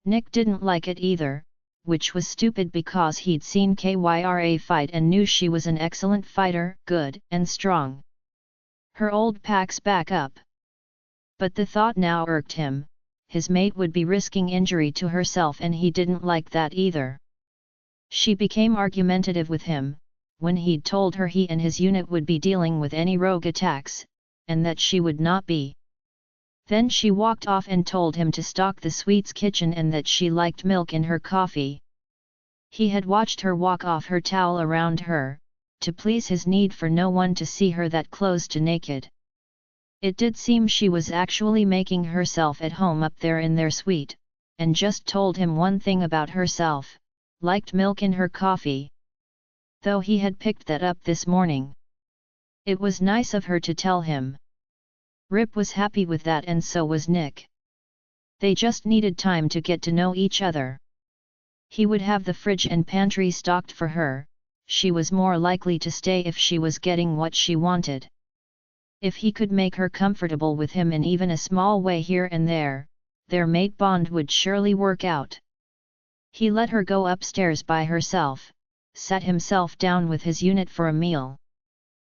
Nick didn't like it either, which was stupid because he'd seen Kyra fight and knew she was an excellent fighter, good and strong. Her old pack's back up. But the thought now irked him, his mate would be risking injury to herself and he didn't like that either. She became argumentative with him, when he'd told her he and his unit would be dealing with any rogue attacks, and that she would not be. Then she walked off and told him to stock the sweets kitchen and that she liked milk in her coffee. He had watched her walk off, her towel around her, to please his need for no one to see her that close to naked. It did seem she was actually making herself at home up there in their suite, and just told him one thing about herself, liked milk in her coffee. Though he had picked that up this morning. It was nice of her to tell him. Rip was happy with that, and so was Nick. They just needed time to get to know each other. He would have the fridge and pantry stocked for her, she was more likely to stay if she was getting what she wanted. If he could make her comfortable with him in even a small way here and there, their mate bond would surely work out. He let her go upstairs by herself, sat himself down with his unit for a meal.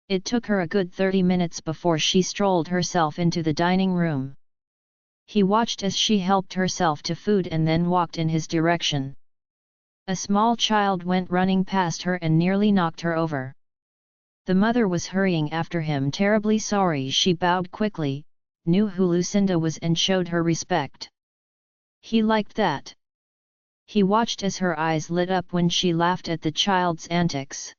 It took her a good 30 minutes before she strolled herself into the dining room. He watched as she helped herself to food and then walked in his direction. A small child went running past her and nearly knocked her over. The mother was hurrying after him, terribly sorry. She bowed quickly, knew who Lucinda was and showed her respect. He liked that. He watched as her eyes lit up when she laughed at the child's antics.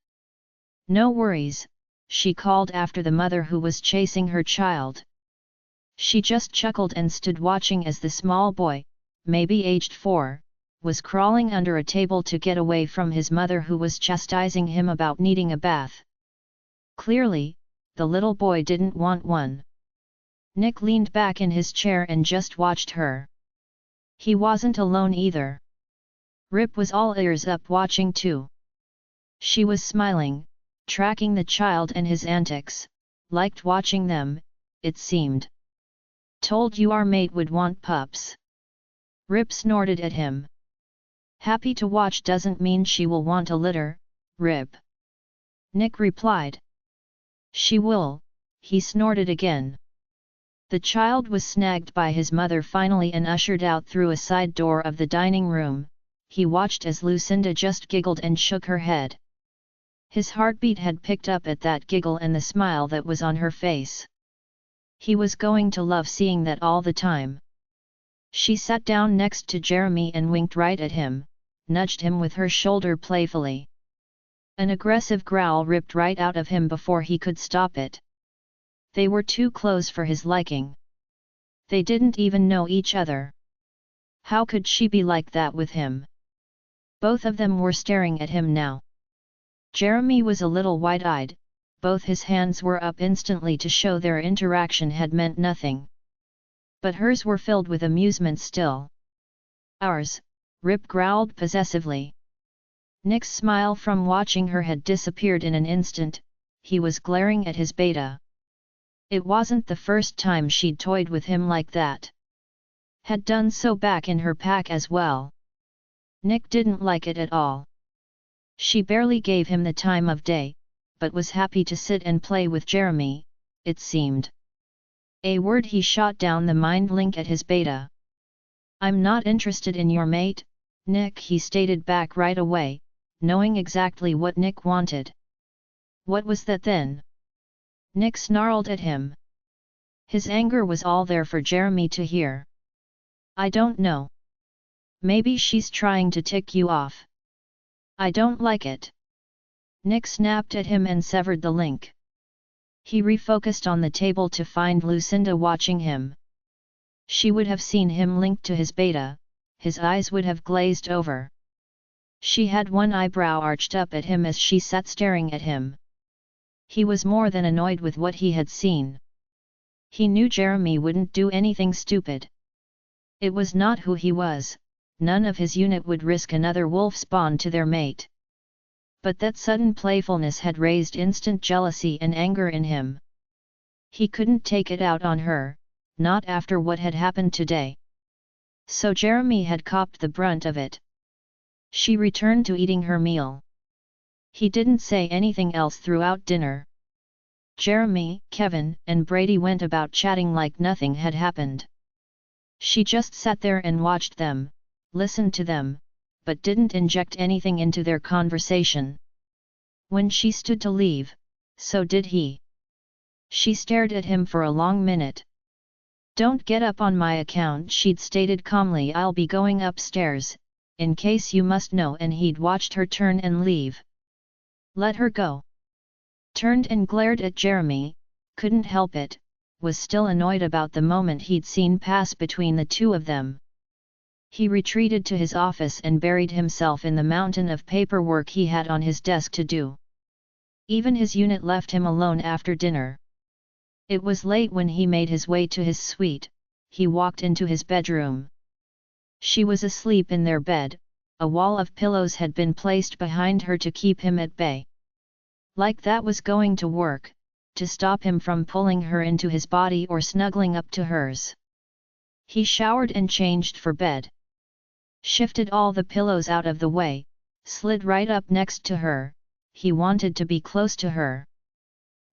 "No worries," she called after the mother who was chasing her child. She just chuckled and stood watching as the small boy, maybe aged 4, was crawling under a table to get away from his mother who was chastising him about needing a bath. Clearly, the little boy didn't want one. Nick leaned back in his chair and just watched her. He wasn't alone either. Rip was all ears up watching too. She was smiling, tracking the child and his antics, liked watching them, it seemed. "Told you our mate would want pups." Rip snorted at him. "Happy to watch doesn't mean she will want a litter, Rip." Nick replied. "She will," he snorted again. The child was snagged by his mother finally and ushered out through a side door of the dining room. He watched as Lucinda just giggled and shook her head. His heartbeat had picked up at that giggle and the smile that was on her face. He was going to love seeing that all the time. She sat down next to Jeremy and winked right at him, nudged him with her shoulder playfully. An aggressive growl ripped right out of him before he could stop it. They were too close for his liking. They didn't even know each other. How could she be like that with him? Both of them were staring at him now. Jeremy was a little wide-eyed, both his hands were up instantly to show their interaction had meant nothing. But hers were filled with amusement still. "Ours," Rip growled possessively. Nick's smile from watching her had disappeared in an instant, he was glaring at his beta. It wasn't the first time she'd toyed with him like that. Had done so back in her pack as well. Nick didn't like it at all. She barely gave him the time of day, but was happy to sit and play with Jeremy, it seemed. A word he shot down the mind link at his beta. I'm not interested in your mate, Nick, he stated back right away, knowing exactly what Nick wanted. What was that then? Nick snarled at him. His anger was all there for Jeremy to hear. I don't know. Maybe she's trying to tick you off. I don't like it. Nick snapped at him and severed the link. He refocused on the table to find Lucinda watching him. She would have seen him linked to his beta, his eyes would have glazed over. She had one eyebrow arched up at him as she sat staring at him. He was more than annoyed with what he had seen. He knew Jeremy wouldn't do anything stupid. It was not who he was, none of his unit would risk another wolf spawn to their mate. But that sudden playfulness had raised instant jealousy and anger in him. He couldn't take it out on her, not after what had happened today. So Jeremy had copped the brunt of it. She returned to eating her meal. He didn't say anything else throughout dinner. Jeremy, Kevin, and Brady went about chatting like nothing had happened. She just sat there and watched them, listened to them, but didn't inject anything into their conversation. When she stood to leave, so did he. She stared at him for a long minute. Don't get up on my account, she'd stated calmly. I'll be going upstairs, in case you must know, and he'd watched her turn and leave. Let her go. Turned and glared at Jeremy, couldn't help it, was still annoyed about the moment he'd seen pass between the two of them. He retreated to his office and buried himself in the mountain of paperwork he had on his desk to do. Even his unit left him alone after dinner. It was late when he made his way to his suite. He walked into his bedroom. She was asleep in their bed, a wall of pillows had been placed behind her to keep him at bay. Like that was going to work, to stop him from pulling her into his body or snuggling up to hers. He showered and changed for bed. Shifted all the pillows out of the way, slid right up next to her. He wanted to be close to her.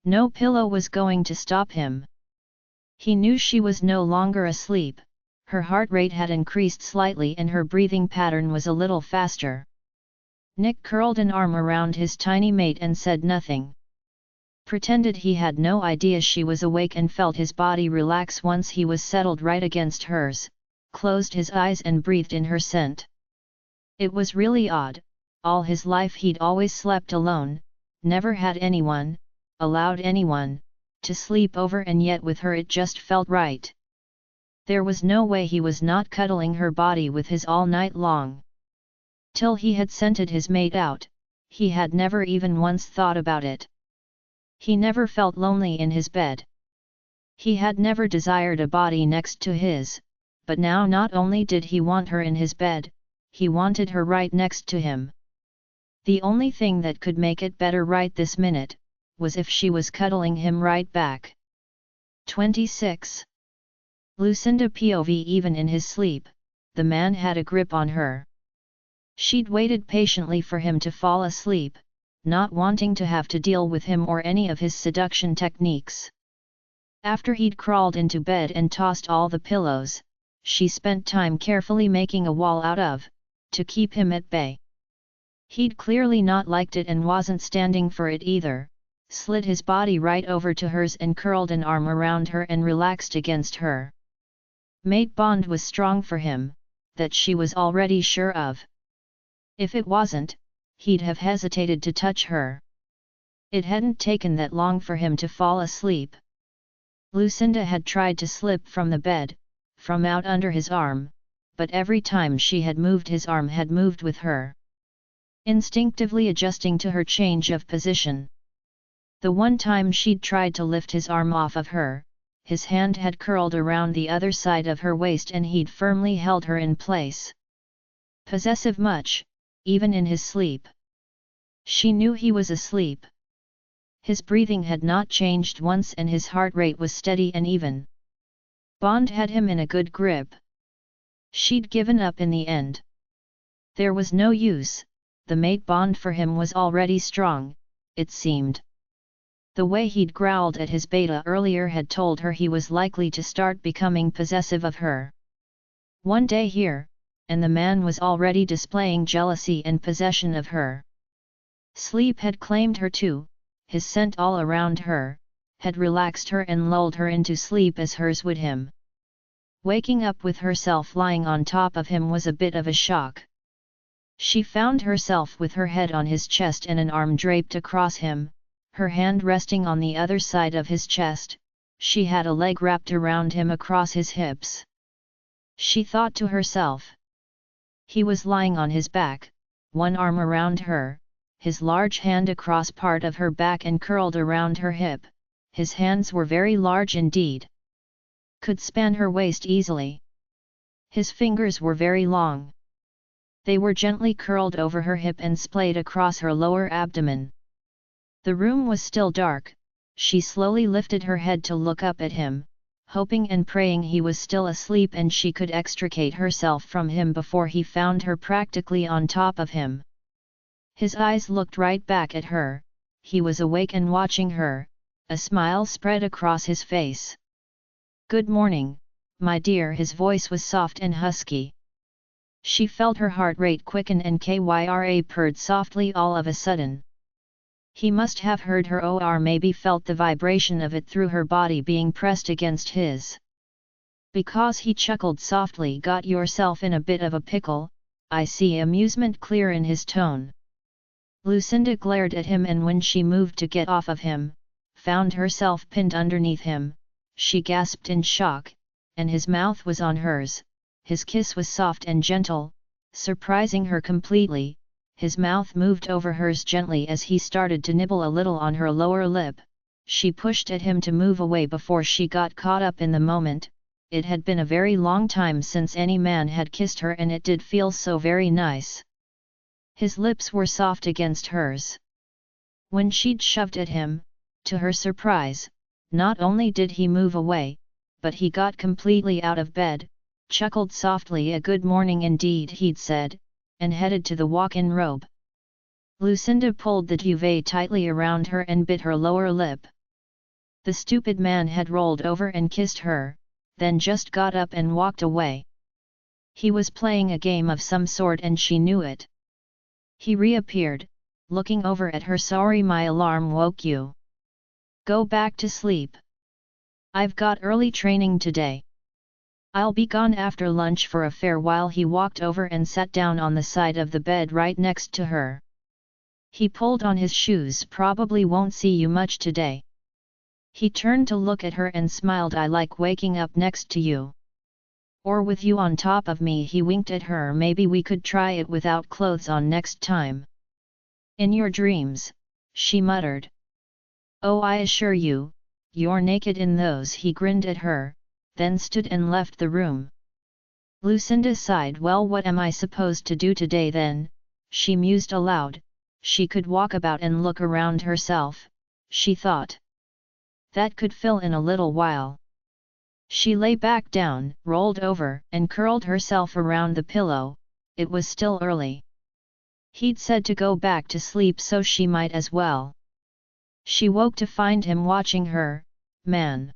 No pillow was going to stop him. He knew she was no longer asleep. Her heart rate had increased slightly and her breathing pattern was a little faster. Nick curled an arm around his tiny mate and said nothing. Pretended he had no idea she was awake and felt his body relax once he was settled right against hers, closed his eyes and breathed in her scent. It was really odd. All his life he'd always slept alone, never had anyone, allowed anyone, to sleep over, and yet with her it just felt right. There was no way he was not cuddling her body with his all night long. Till he had scented his mate out, he had never even once thought about it. He never felt lonely in his bed. He had never desired a body next to his, but now not only did he want her in his bed, he wanted her right next to him. The only thing that could make it better right this minute, was if she was cuddling him right back. 26. Lucinda POV. Even in his sleep, the man had a grip on her. She'd waited patiently for him to fall asleep, not wanting to have to deal with him or any of his seduction techniques. After he'd crawled into bed and tossed all the pillows, she spent time carefully making a wall out of, to keep him at bay. He'd clearly not liked it and wasn't standing for it either, slid his body right over to hers and curled an arm around her and relaxed against her. Mate bond was strong for him, that she was already sure of. If it wasn't, he'd have hesitated to touch her. It hadn't taken that long for him to fall asleep. Lucinda had tried to slip from the bed, from out under his arm, but every time she had moved his arm had moved with her. Instinctively adjusting to her change of position. The one time she'd tried to lift his arm off of her, his hand had curled around the other side of her waist and he'd firmly held her in place. Possessive much, even in his sleep. She knew he was asleep. His breathing had not changed once and his heart rate was steady and even. Bond had him in a good grip. She'd given up in the end. There was no use, the mate bond for him was already strong, it seemed. The way he'd growled at his beta earlier had told her he was likely to start becoming possessive of her. One day here, and the man was already displaying jealousy and possession of her. Sleep had claimed her too, his scent all around her, had relaxed her and lulled her into sleep as hers would him. Waking up with herself lying on top of him was a bit of a shock. She found herself with her head on his chest and an arm draped across him, her hand resting on the other side of his chest. She had a leg wrapped around him across his hips. She thought to herself. He was lying on his back, one arm around her, his large hand across part of her back and curled around her hip. His hands were very large indeed. Could span her waist easily. His fingers were very long. They were gently curled over her hip and splayed across her lower abdomen. The room was still dark. She slowly lifted her head to look up at him, hoping and praying he was still asleep and she could extricate herself from him before he found her practically on top of him. His eyes looked right back at her, he was awake and watching her, a smile spread across his face. "Good morning, my dear," his voice was soft and husky. She felt her heart rate quicken and Kyra purred softly all of a sudden. He must have heard her or maybe felt the vibration of it through her body being pressed against his. Because he chuckled softly. "Got yourself in a bit of a pickle, I see," amusement clear in his tone. Lucinda glared at him and when she moved to get off of him, found herself pinned underneath him, she gasped in shock, and his mouth was on hers, his kiss was soft and gentle, surprising her completely. His mouth moved over hers gently as he started to nibble a little on her lower lip. She pushed at him to move away before she got caught up in the moment. It had been a very long time since any man had kissed her and it did feel so very nice. His lips were soft against hers. When she'd shoved at him, to her surprise, not only did he move away, but he got completely out of bed, chuckled softly. "A good morning indeed," he'd said, and headed to the walk-in robe. Lucinda pulled the duvet tightly around her and bit her lower lip. The stupid man had rolled over and kissed her, then just got up and walked away. He was playing a game of some sort and she knew it. He reappeared, looking over at her. "Sorry my alarm woke you. Go back to sleep. I've got early training today. I'll be gone after lunch for a fair while." He walked over and sat down on the side of the bed right next to her. He pulled on his shoes. "Probably won't see you much today." He turned to look at her and smiled. "I like waking up next to you. Or with you on top of me." He winked at her. "Maybe we could try it without clothes on next time." "In your dreams," she muttered. "Oh, I assure you, you're naked in those." He grinned at her, then stood and left the room. Lucinda sighed. "Well, what am I supposed to do today then?" she mused aloud. She could walk about and look around herself, she thought. That could fill in a little while. She lay back down, rolled over, and curled herself around the pillow. It was still early. He'd said to go back to sleep, so she might as well. She woke to find him watching her. Man!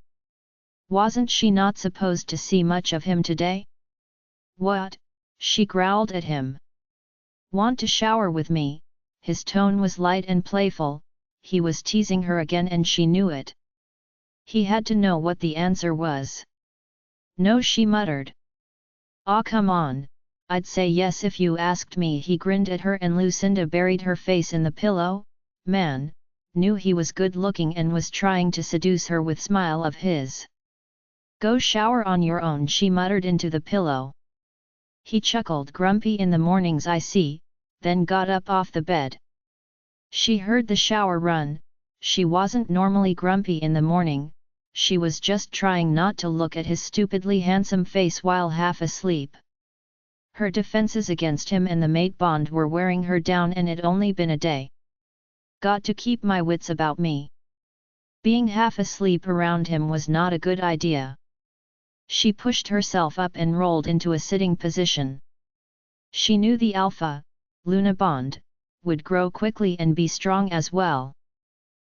Wasn't she not supposed to see much of him today? "What?" she growled at him. "Want to shower with me?" His tone was light and playful. He was teasing her again and she knew it. He had to know what the answer was. "No," she muttered. "Aw, come on, I'd say yes if you asked me." He grinned at her and Lucinda buried her face in the pillow. Man, knew he was good looking and was trying to seduce her with smile of his. "Go shower on your own," she muttered into the pillow. He chuckled. "Grumpy in the mornings, I see," then got up off the bed. She heard the shower run. She wasn't normally grumpy in the morning, she was just trying not to look at his stupidly handsome face while half asleep. Her defenses against him and the mate bond were wearing her down and it'd only been a day. "Got to keep my wits about me," Being half asleep around him was not a good idea. She pushed herself up and rolled into a sitting position. She knew the Alpha, Luna bond, would grow quickly and be strong as well.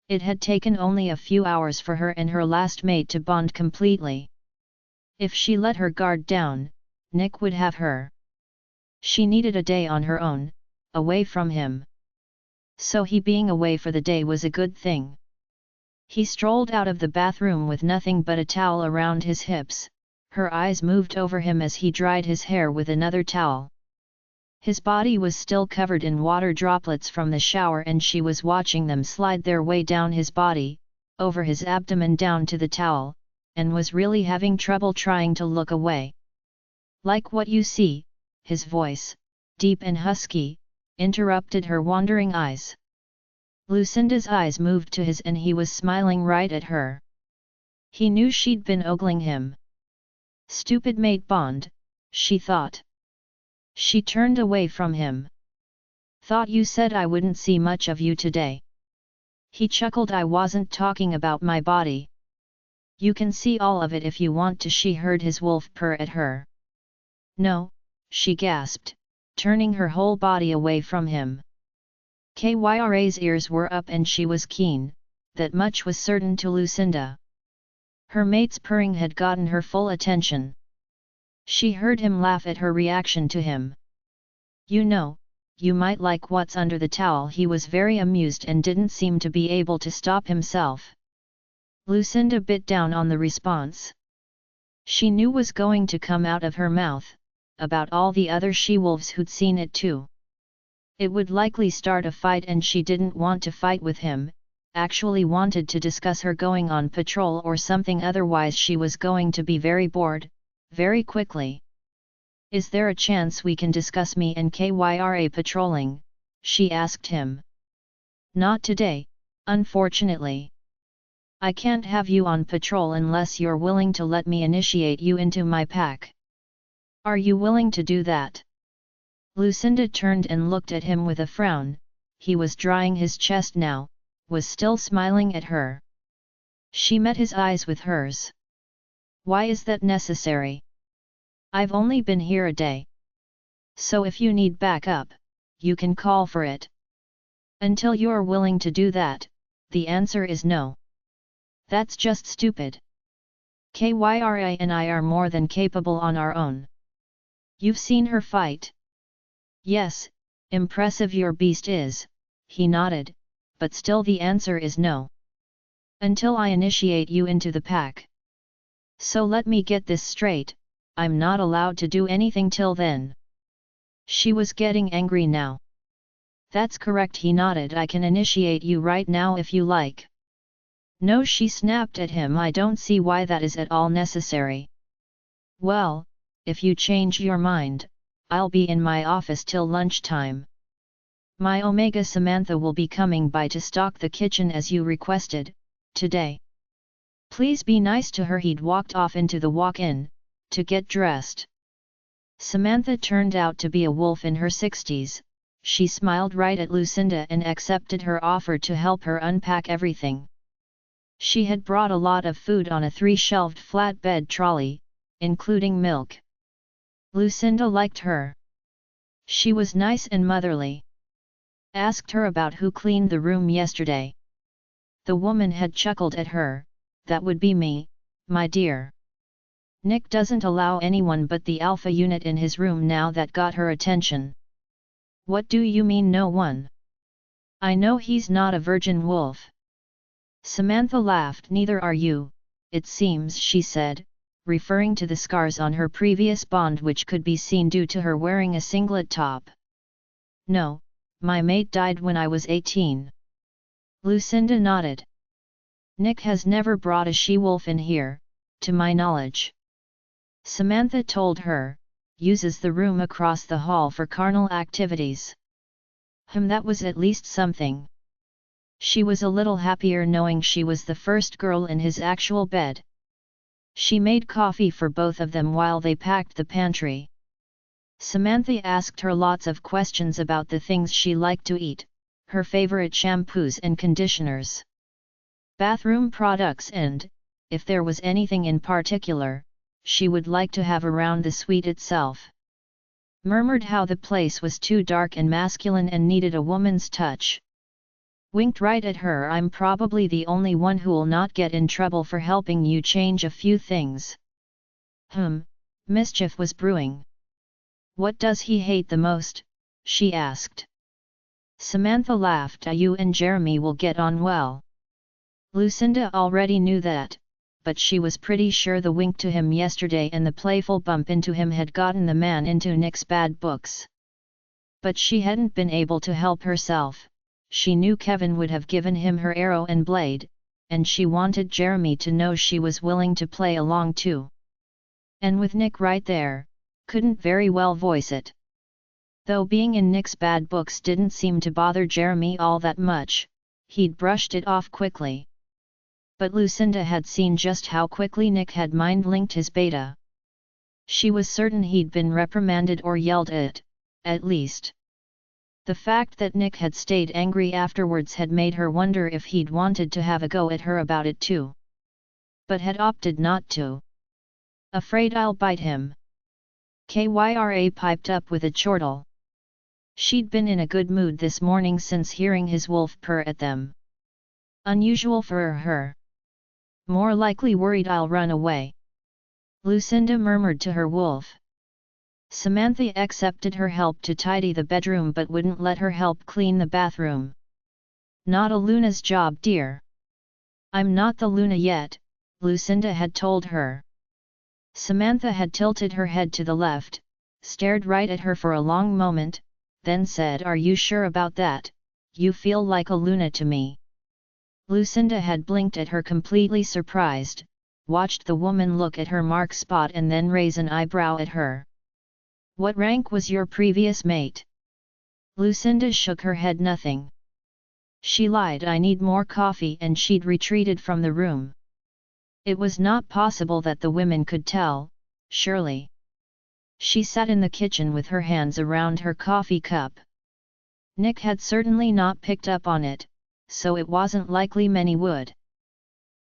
It had taken only a few hours for her and her last mate to bond completely. If she let her guard down, Nick would have her. She needed a day on her own, away from him. So he being away for the day was a good thing. He strolled out of the bathroom with nothing but a towel around his hips. Her eyes moved over him as he dried his hair with another towel. His body was still covered in water droplets from the shower and she was watching them slide their way down his body, over his abdomen down to the towel, and was really having trouble trying to look away. Like what you see, his voice, deep and husky, interrupted her wandering eyes. Lucinda's eyes moved to his and he was smiling right at her. He knew she'd been ogling him. Stupid mate bond, she thought. She turned away from him. Thought you said I wouldn't see much of you today. He chuckled. I wasn't talking about my body. You can see all of it if you want to. She heard his wolf purr at her. No, she gasped, turning her whole body away from him. Kyra's ears were up and she was keen, that much was certain to Lucinda. Her mate's purring had gotten her full attention. She heard him laugh at her reaction to him. You know, you might like what's under the towel. He was very amused and didn't seem to be able to stop himself. Lucinda bit down on the response. She knew was going to come out of her mouth, about all the other she-wolves who'd seen it too. It would likely start a fight and she didn't want to fight with him, actually wanted to discuss her going on patrol or something, otherwise she was going to be very bored, very quickly. Is there a chance we can discuss me and Kyra patrolling? She asked him. Not today, unfortunately. I can't have you on patrol unless you're willing to let me initiate you into my pack. Are you willing to do that? Lucinda turned and looked at him with a frown. He was drying his chest now, was still smiling at her. She met his eyes with hers. Why is that necessary? I've only been here a day. So if you need backup, you can call for it. Until you're willing to do that, the answer is no. That's just stupid. Kyra and I are more than capable on our own. You've seen her fight? Yes, impressive your beast is, he nodded, but still the answer is no. Until I initiate you into the pack. So let me get this straight, I'm not allowed to do anything till then. She was getting angry now. That's correct, he nodded. I can initiate you right now if you like. No, she snapped at him. I don't see why that is at all necessary. Well, if you change your mind, I'll be in my office till lunchtime. My Omega Samantha will be coming by to stock the kitchen as you requested, today. Please be nice to her. He'd walked off into the walk-in, to get dressed. Samantha turned out to be a wolf in her 60s, she smiled right at Lucinda and accepted her offer to help her unpack everything. She had brought a lot of food on a 3-shelved flatbed trolley, including milk. Lucinda liked her. She was nice and motherly. Asked her about who cleaned the room yesterday. The woman had chuckled at her. That would be me, my dear. Nick doesn't allow anyone but the Alpha unit in his room now. That got her attention. What do you mean no one? I know he's not a virgin wolf. Samantha laughed. Neither are you, it seems, she said, referring to the scars on her previous bond which could be seen due to her wearing a singlet top. No, my mate died when I was 18. Lucinda nodded. Nick has never brought a she-wolf in here, to my knowledge. Samantha told her, uses the room across the hall for carnal activities. That was at least something. She was a little happier knowing she was the first girl in his actual bed. She made coffee for both of them while they packed the pantry. Samantha asked her lots of questions about the things she liked to eat, her favorite shampoos and conditioners. bathroom products and, if there was anything in particular, she would like to have around the suite itself. Murmured how the place was too dark and masculine and needed a woman's touch. Winked right at her. I'm probably the only one who'll not get in trouble for helping you change a few things. Mischief was brewing. What does he hate the most? She asked. Samantha laughed. You and Jeremy will get on well. Lucinda already knew that, but she was pretty sure the wink to him yesterday and the playful bump into him had gotten the man into Nick's bad books. But she hadn't been able to help herself. She knew Kevin would have given him her arrow and blade, and she wanted Jeremy to know she was willing to play along too. And with Nick right there, couldn't very well voice it. Though being in Nick's bad books didn't seem to bother Jeremy all that much, he'd brushed it off quickly. But Lucinda had seen just how quickly Nick had mind-linked his beta. She was certain he'd been reprimanded or yelled at least. The fact that Nick had stayed angry afterwards had made her wonder if he'd wanted to have a go at her about it too. But had opted not to. Afraid I'll bite him. Kyra piped up with a chortle. She'd been in a good mood this morning since hearing his wolf purr at them. Unusual for her. More likely worried I'll run away. Lucinda murmured to her wolf. Samantha accepted her help to tidy the bedroom but wouldn't let her help clean the bathroom. Not a Luna's job, dear. I'm not the Luna yet, Lucinda had told her. Samantha had tilted her head to the left, stared right at her for a long moment, then said, Are you sure about that? You feel like a Luna to me. Lucinda had blinked at her completely surprised, watched the woman look at her mark spot and then raise an eyebrow at her. What rank was your previous mate? Lucinda shook her head. Nothing. She lied. I need more coffee, and she'd retreated from the room. It was not possible that the women could tell, surely. She sat in the kitchen with her hands around her coffee cup. Nick had certainly not picked up on it, so it wasn't likely many would.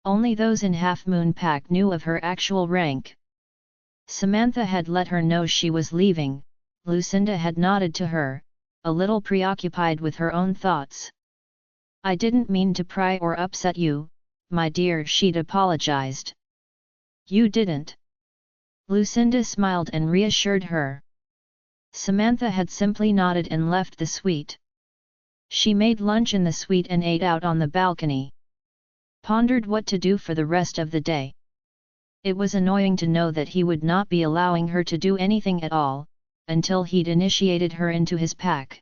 Only those in Half Moon Pack knew of her actual rank. Samantha had let her know she was leaving. Lucinda had nodded to her, a little preoccupied with her own thoughts. I didn't mean to pry or upset you, my dear, she'd apologized. You didn't. Lucinda smiled and reassured her. Samantha had simply nodded and left the suite. She made lunch in the suite and ate out on the balcony. Pondered what to do for the rest of the day. It was annoying to know that he would not be allowing her to do anything at all, until he'd initiated her into his pack.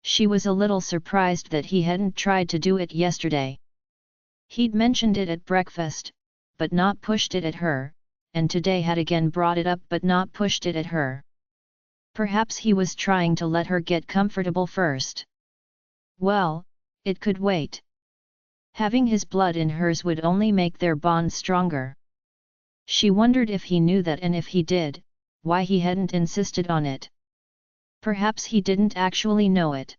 She was a little surprised that he hadn't tried to do it yesterday. He'd mentioned it at breakfast, but not pushed it at her, and today had again brought it up but not pushed it at her. Perhaps he was trying to let her get comfortable first. Well, it could wait. Having his blood in hers would only make their bond stronger. She wondered if he knew that, and if he did, why he hadn't insisted on it. Perhaps he didn't actually know it.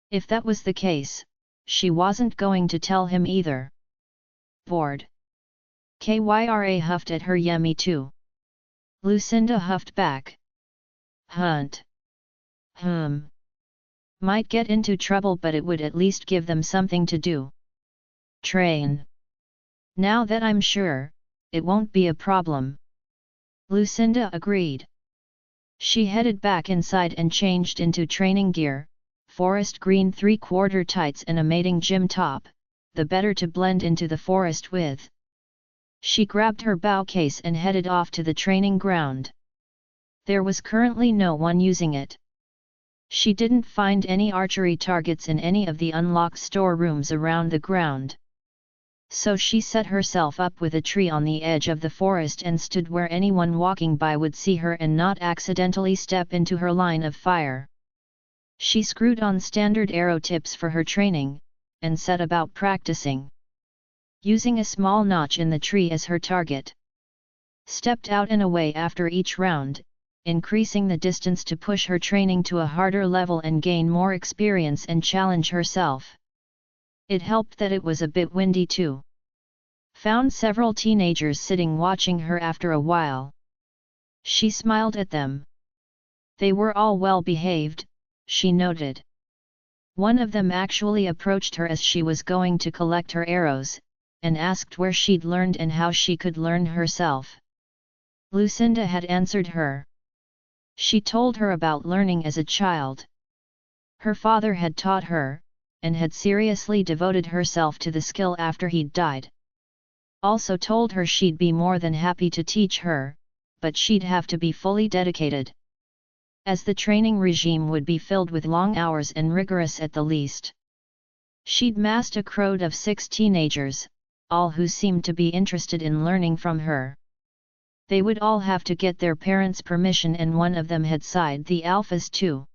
If that was the case, she wasn't going to tell him either. Bored. Kyra huffed at her. Yummy too. Lucinda huffed back. Hunt. Might get into trouble, but it would at least give them something to do. Train. Now that I'm sure, it won't be a problem. Lucinda agreed. She headed back inside and changed into training gear, forest green 3/4 tights and a mating gym top, the better to blend into the forest with. She grabbed her bow case and headed off to the training ground. There was currently no one using it. She didn't find any archery targets in any of the unlocked storerooms around the ground. So she set herself up with a tree on the edge of the forest and stood where anyone walking by would see her and not accidentally step into her line of fire. She screwed on standard arrow tips for her training, and set about practicing. Using a small notch in the tree as her target. Stepped out and away after each round, increasing the distance to push her training to a harder level and gain more experience and challenge herself. It helped that it was a bit windy too. Found several teenagers sitting watching her after a while. She smiled at them. They were all well behaved, she noted. One of them actually approached her as she was going to collect her arrows, and asked where she'd learned and how she could learn herself. Lucinda had answered her. She told her about learning as a child. Her father had taught her, and had seriously devoted herself to the skill after he'd died. Also told her she'd be more than happy to teach her, but she'd have to be fully dedicated, as the training regime would be filled with long hours and rigorous at the least. She'd massed a crowd of 6 teenagers, all who seemed to be interested in learning from her. They would all have to get their parents' permission, and one of them had signed the alphas too.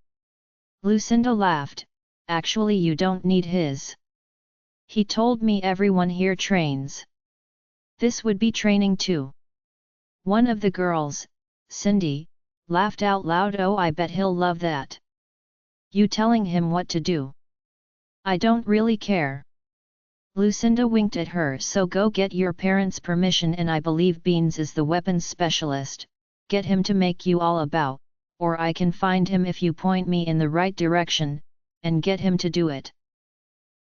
Lucinda laughed. Actually, you don't need his. He told me everyone here trains. This would be training too. One of the girls, Cindy, laughed out loud. Oh, I bet he'll love that. You telling him what to do? I don't really care. Lucinda winked at her. So go get your parents' permission, and I believe Beans is the weapons specialist, get him to make you all a bow, or I can find him if you point me in the right direction, and get him to do it.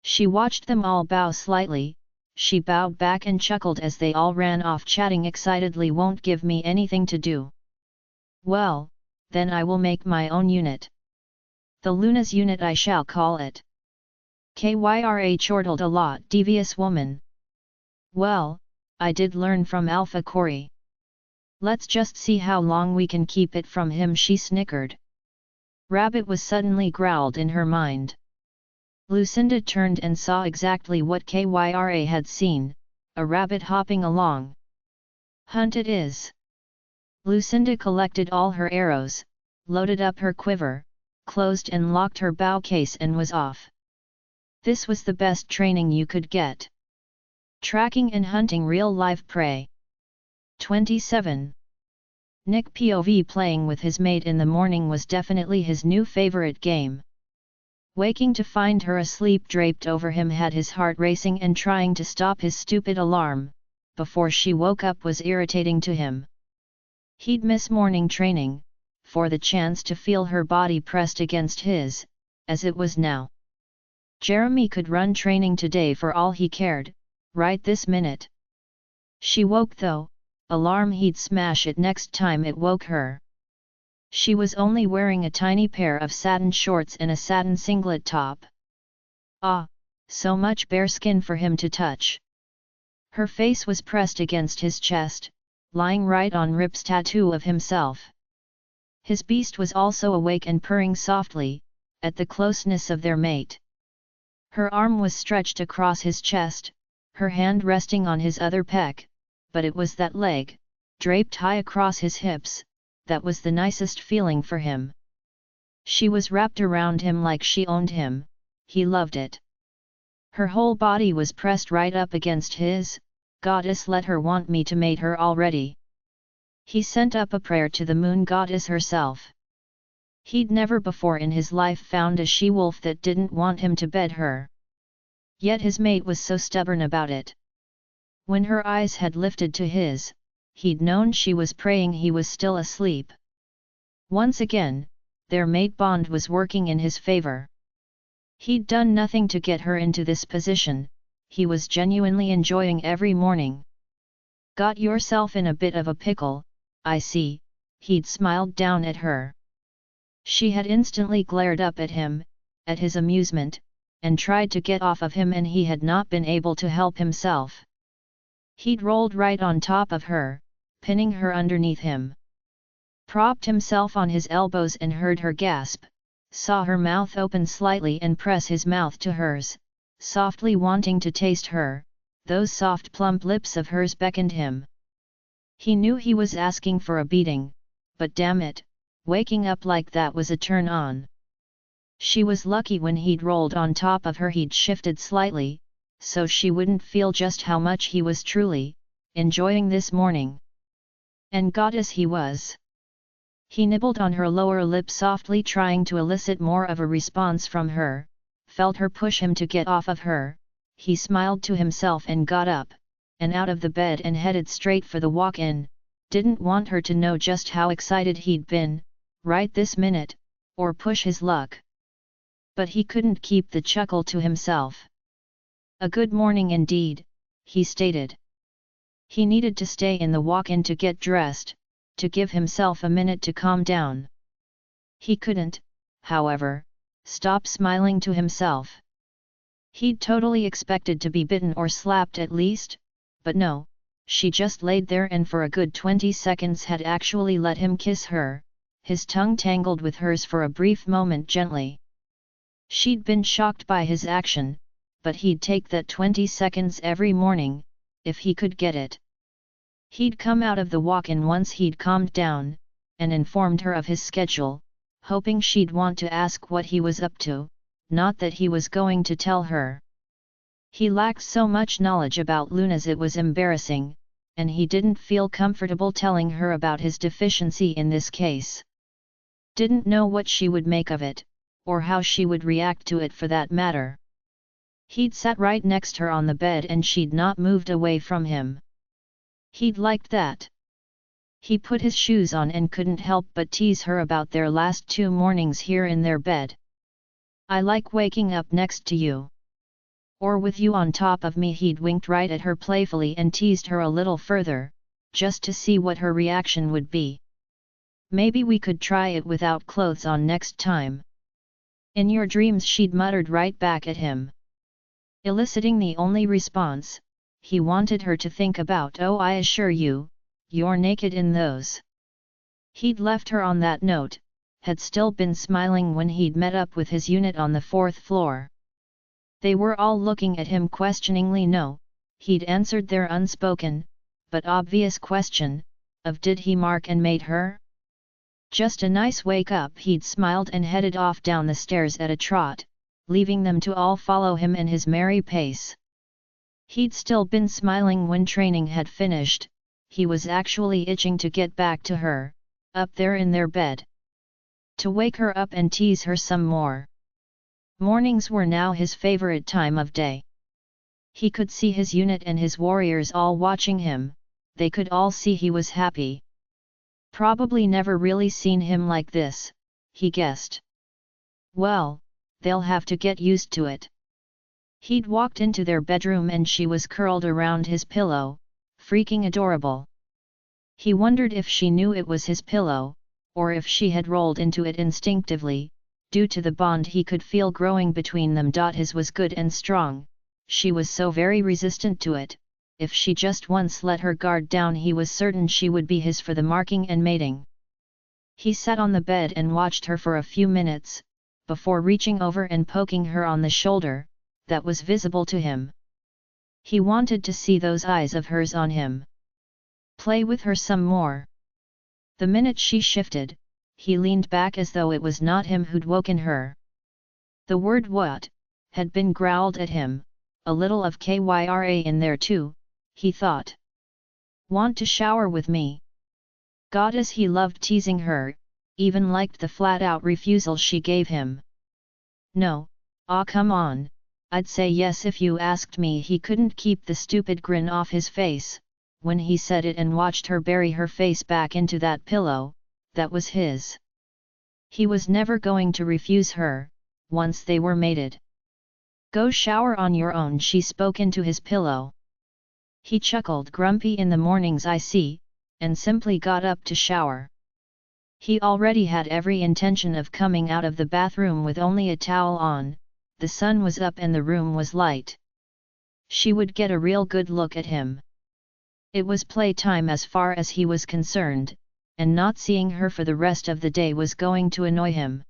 She watched them all bow slightly. She bowed back and chuckled as they all ran off chatting excitedly. Won't give me anything to do. Well, then I will make my own unit. The Luna's unit I shall call it. Kyra chortled a lot. Devious woman. Well, I did learn from Alpha Corey. Let's just see how long we can keep it from him, she snickered. Rabbit was suddenly growled in her mind. Lucinda turned and saw exactly what Kyra had seen, a rabbit hopping along. Hunt it is. Lucinda collected all her arrows, loaded up her quiver, closed and locked her bow case, and was off. This was the best training you could get. Tracking and hunting real live prey. 27. Nick POV playing with his mate in the morning was definitely his new favorite game. Waking to find her asleep draped over him had his heart racing, and trying to stop his stupid alarm before she woke up was irritating to him. He'd miss morning training, for the chance to feel her body pressed against his, as it was now. Jeremy could run training today for all he cared, right this minute. She woke though, alarm he'd smash it next time it woke her. She was only wearing a tiny pair of satin shorts and a satin singlet top. Ah, so much bare skin for him to touch. Her face was pressed against his chest, lying right on Rip's tattoo of himself. His beast was also awake and purring softly, at the closeness of their mate. Her arm was stretched across his chest, her hand resting on his other pec, but it was that leg, draped high across his hips, that was the nicest feeling for him. She was wrapped around him like she owned him, he loved it. Her whole body was pressed right up against his. Goddess, let her want me to mate her already. He sent up a prayer to the moon goddess herself. He'd never before in his life found a she-wolf that didn't want him to bed her. Yet his mate was so stubborn about it. When her eyes had lifted to his, he'd known she was praying he was still asleep. Once again, their mate bond was working in his favor. He'd done nothing to get her into this position, he was genuinely enjoying every morning. Got yourself in a bit of a pickle, I see, he'd smiled down at her. She had instantly glared up at him, at his amusement, and tried to get off of him, and he had not been able to help himself. He'd rolled right on top of her, pinning her underneath him. Propped himself on his elbows and heard her gasp, saw her mouth open slightly and press his mouth to hers, softly wanting to taste her. Those soft plump lips of hers beckoned him. He knew he was asking for a beating, but damn it, waking up like that was a turn on. She was lucky when he'd rolled on top of her he'd shifted slightly, so she wouldn't feel just how much he was truly enjoying this morning. And goddess he was. He nibbled on her lower lip softly, trying to elicit more of a response from her, felt her push him to get off of her, he smiled to himself and got up, and out of the bed and headed straight for the walk-in. Didn't want her to know just how excited he'd been, right this minute, or push his luck. But he couldn't keep the chuckle to himself. A good morning indeed, he stated. He needed to stay in the walk-in to get dressed, to give himself a minute to calm down. He couldn't, however, stop smiling to himself. He'd totally expected to be bitten or slapped at least, but no, she just laid there and for a good 20 seconds had actually let him kiss her, his tongue tangled with hers for a brief moment gently. She'd been shocked by his action, but he'd take that 20 seconds every morning, if he could get it. He'd come out of the walk-in once he'd calmed down, and informed her of his schedule, hoping she'd want to ask what he was up to, not that he was going to tell her. He lacked so much knowledge about Luna's it was embarrassing, and he didn't feel comfortable telling her about his deficiency in this case. Didn't know what she would make of it, or how she would react to it for that matter. He'd sat right next her on the bed and she'd not moved away from him. He'd liked that. He put his shoes on and couldn't help but tease her about their last 2 mornings here in their bed. I like waking up next to you. Or with you on top of me. He'd winked right at her playfully and teased her a little further, just to see what her reaction would be. Maybe we could try it without clothes on next time. In your dreams, she'd muttered right back at him. Eliciting the only response he wanted her to think about. Oh, I assure you, you're naked in those. He'd left her on that note, had still been smiling when he'd met up with his unit on the 4th floor. They were all looking at him questioningly. No, he'd answered their unspoken, but obvious question, of did he mark and mate her? Just a nice wake up. He'd smiled and headed off down the stairs at a trot, leaving them to all follow him in his merry pace. He'd still been smiling when training had finished. He was actually itching to get back to her, up there in their bed. To wake her up and tease her some more. Mornings were now his favorite time of day. He could see his unit and his warriors all watching him, they could all see he was happy. Probably never really seen him like this, he guessed. Well, they'll have to get used to it. He'd walked into their bedroom and she was curled around his pillow, freaking adorable. He wondered if she knew it was his pillow, or if she had rolled into it instinctively, due to the bond he could feel growing between them. His was good and strong, she was so very resistant to it. If she just once let her guard down, he was certain she would be his for the marking and mating. He sat on the bed and watched her for a few minutes, before reaching over and poking her on the shoulder, that was visible to him. He wanted to see those eyes of hers on him. Play with her some more. The minute she shifted, he leaned back as though it was not him who'd woken her. The word "what" had been growled at him, a little of kyra in there too, he thought. Want to shower with me? God, as he loved teasing her, even liked the flat-out refusal she gave him. No, aw come on, I'd say yes if you asked me. He couldn't keep the stupid grin off his face, when he said it and watched her bury her face back into that pillow, that was his. He was never going to refuse her, once they were mated. Go shower on your own, she spoke into his pillow. He chuckled. Grumpy in the mornings, I see, and simply got up to shower. He already had every intention of coming out of the bathroom with only a towel on. The sun was up and the room was light. She would get a real good look at him. It was playtime as far as he was concerned, and not seeing her for the rest of the day was going to annoy him.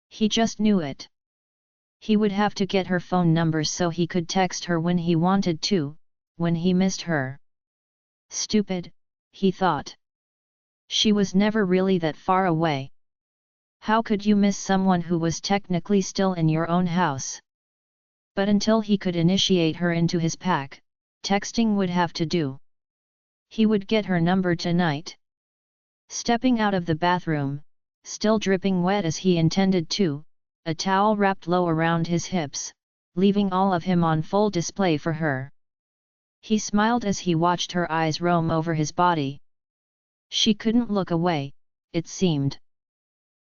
He just knew it. He would have to get her phone number so he could text her when he wanted to, when he missed her. Stupid, he thought. She was never really that far away. How could you miss someone who was technically still in your own house? But until he could initiate her into his pack, texting would have to do. He would get her number tonight. Stepping out of the bathroom, still dripping wet as he intended to, a towel wrapped low around his hips, leaving all of him on full display for her. He smiled as he watched her eyes roam over his body. She couldn't look away, it seemed.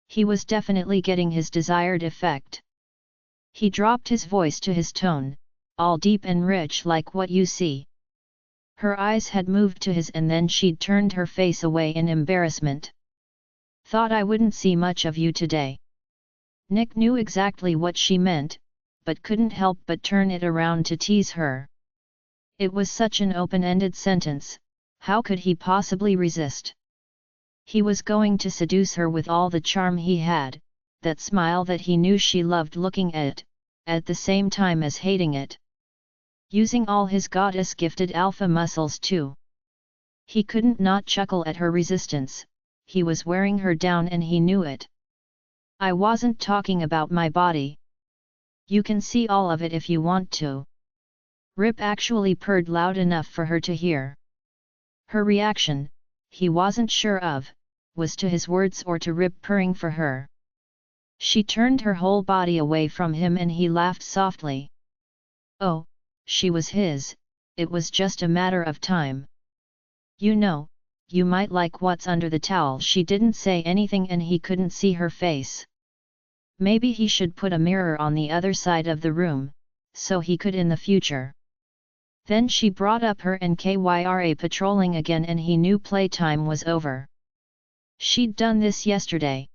He was definitely getting his desired effect. He dropped his voice to his tone, all deep and rich like what you see. Her eyes had moved to his and then she'd turned her face away in embarrassment. Thought I wouldn't see much of you today. Nick knew exactly what she meant, but couldn't help but turn it around to tease her. It was such an open-ended sentence, how could he possibly resist? He was going to seduce her with all the charm he had, that smile that he knew she loved looking at the same time as hating it. Using all his goddess-gifted alpha muscles too. He couldn't not chuckle at her resistance, he was wearing her down and he knew it. I wasn't talking about my body. You can see all of it if you want to. Rip actually purred loud enough for her to hear. Her reaction, he wasn't sure of, was to his words or to Rip purring for her. She turned her whole body away from him and he laughed softly. Oh, she was his, it was just a matter of time. You know, you might like what's under the towel. She didn't say anything and he couldn't see her face. Maybe he should put a mirror on the other side of the room, so he could in the future. Then she brought up her and Kyra patrolling again and he knew playtime was over. She'd done this yesterday.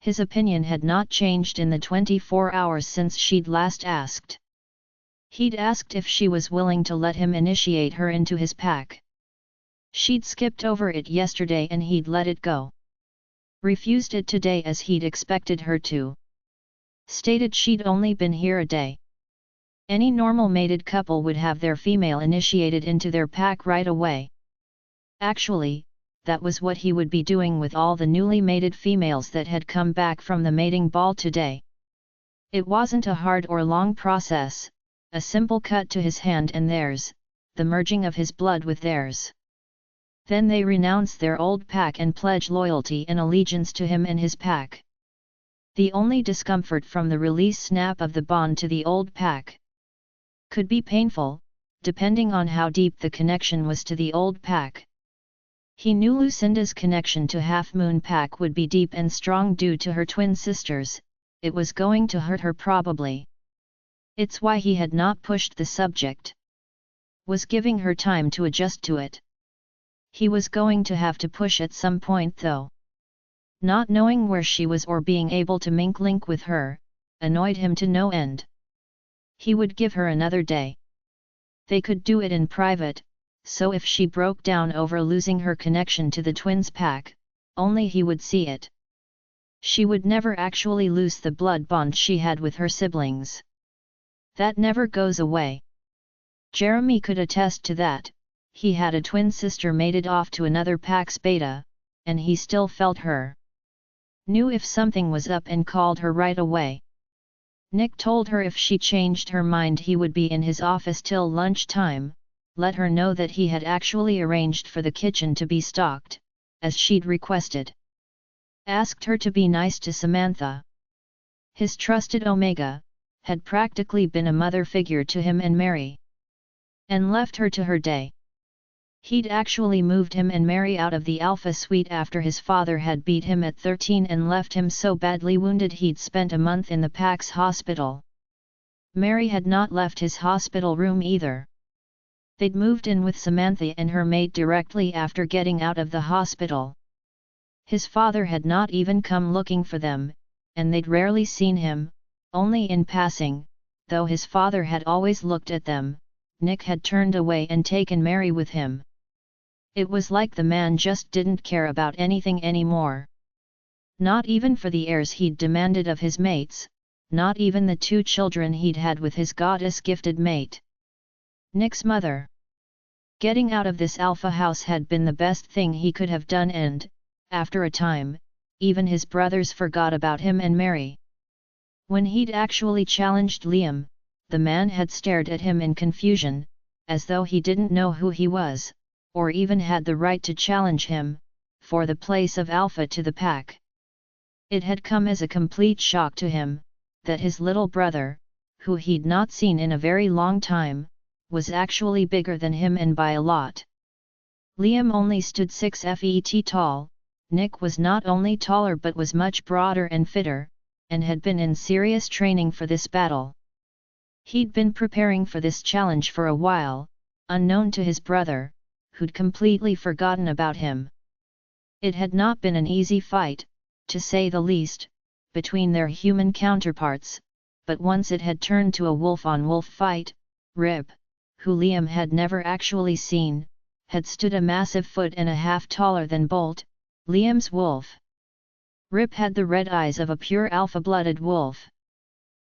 His opinion had not changed in the 24 hours since she'd last asked. He'd asked if she was willing to let him initiate her into his pack. She'd skipped over it yesterday and he'd let it go. Refused it today as he'd expected her to. Stated she'd only been here a day. Any normal mated couple would have their female initiated into their pack right away. Actually, that was what he would be doing with all the newly mated females that had come back from the mating ball today. It wasn't a hard or long process, a simple cut to his hand and theirs, the merging of his blood with theirs. Then they renounce their old pack and pledge loyalty and allegiance to him and his pack. The only discomfort from the release snap of the bond to the old pack could be painful, depending on how deep the connection was to the old pack. He knew Lucinda's connection to Half Moon Pack would be deep and strong due to her twin sisters, it was going to hurt her probably. It's why he had not pushed the subject. Was giving her time to adjust to it. He was going to have to push at some point though. Not knowing where she was or being able to link with her, annoyed him to no end. He would give her another day. They could do it in private, so if she broke down over losing her connection to the twins' pack, only he would see it. She would never actually lose the blood bond she had with her siblings. That never goes away. Jeremy could attest to that. He had a twin sister mated off to another pack's beta, and he still felt her. Knew if something was up and called her right away. Nick told her if she changed her mind he would be in his office till lunchtime, let her know that he had actually arranged for the kitchen to be stocked, as she'd requested. Asked her to be nice to Samantha. His trusted Omega, had practically been a mother figure to him and Mary. And left her to her day. He'd actually moved him and Mary out of the Alpha Suite after his father had beat him at 13 and left him so badly wounded he'd spent a month in the Pack's hospital. Mary had not left his hospital room either. They'd moved in with Samantha and her maid directly after getting out of the hospital. His father had not even come looking for them, and they'd rarely seen him, only in passing, though his father had always looked at them. Nick had turned away and taken Mary with him. It was like the man just didn't care about anything anymore. Not even for the heirs he'd demanded of his mates, not even the 2 children he'd had with his goddess-gifted mate. Nick's mother. Getting out of this alpha house had been the best thing he could have done and, after a time, even his brothers forgot about him and Mary. When he'd actually challenged Liam, the man had stared at him in confusion, as though he didn't know who he was, or even had the right to challenge him, for the place of Alpha to the pack. It had come as a complete shock to him, that his little brother, who he'd not seen in a very long time, was actually bigger than him and by a lot. Liam only stood 6 feet tall. Nick was not only taller but was much broader and fitter, and had been in serious training for this battle. He'd been preparing for this challenge for a while, unknown to his brother, who'd completely forgotten about him. It had not been an easy fight, to say the least, between their human counterparts, but once it had turned to a wolf-on-wolf fight. Rip, who Liam had never actually seen, had stood a massive 1.5 feet taller than Bolt, Liam's wolf. Rip had the red eyes of a pure alpha-blooded wolf.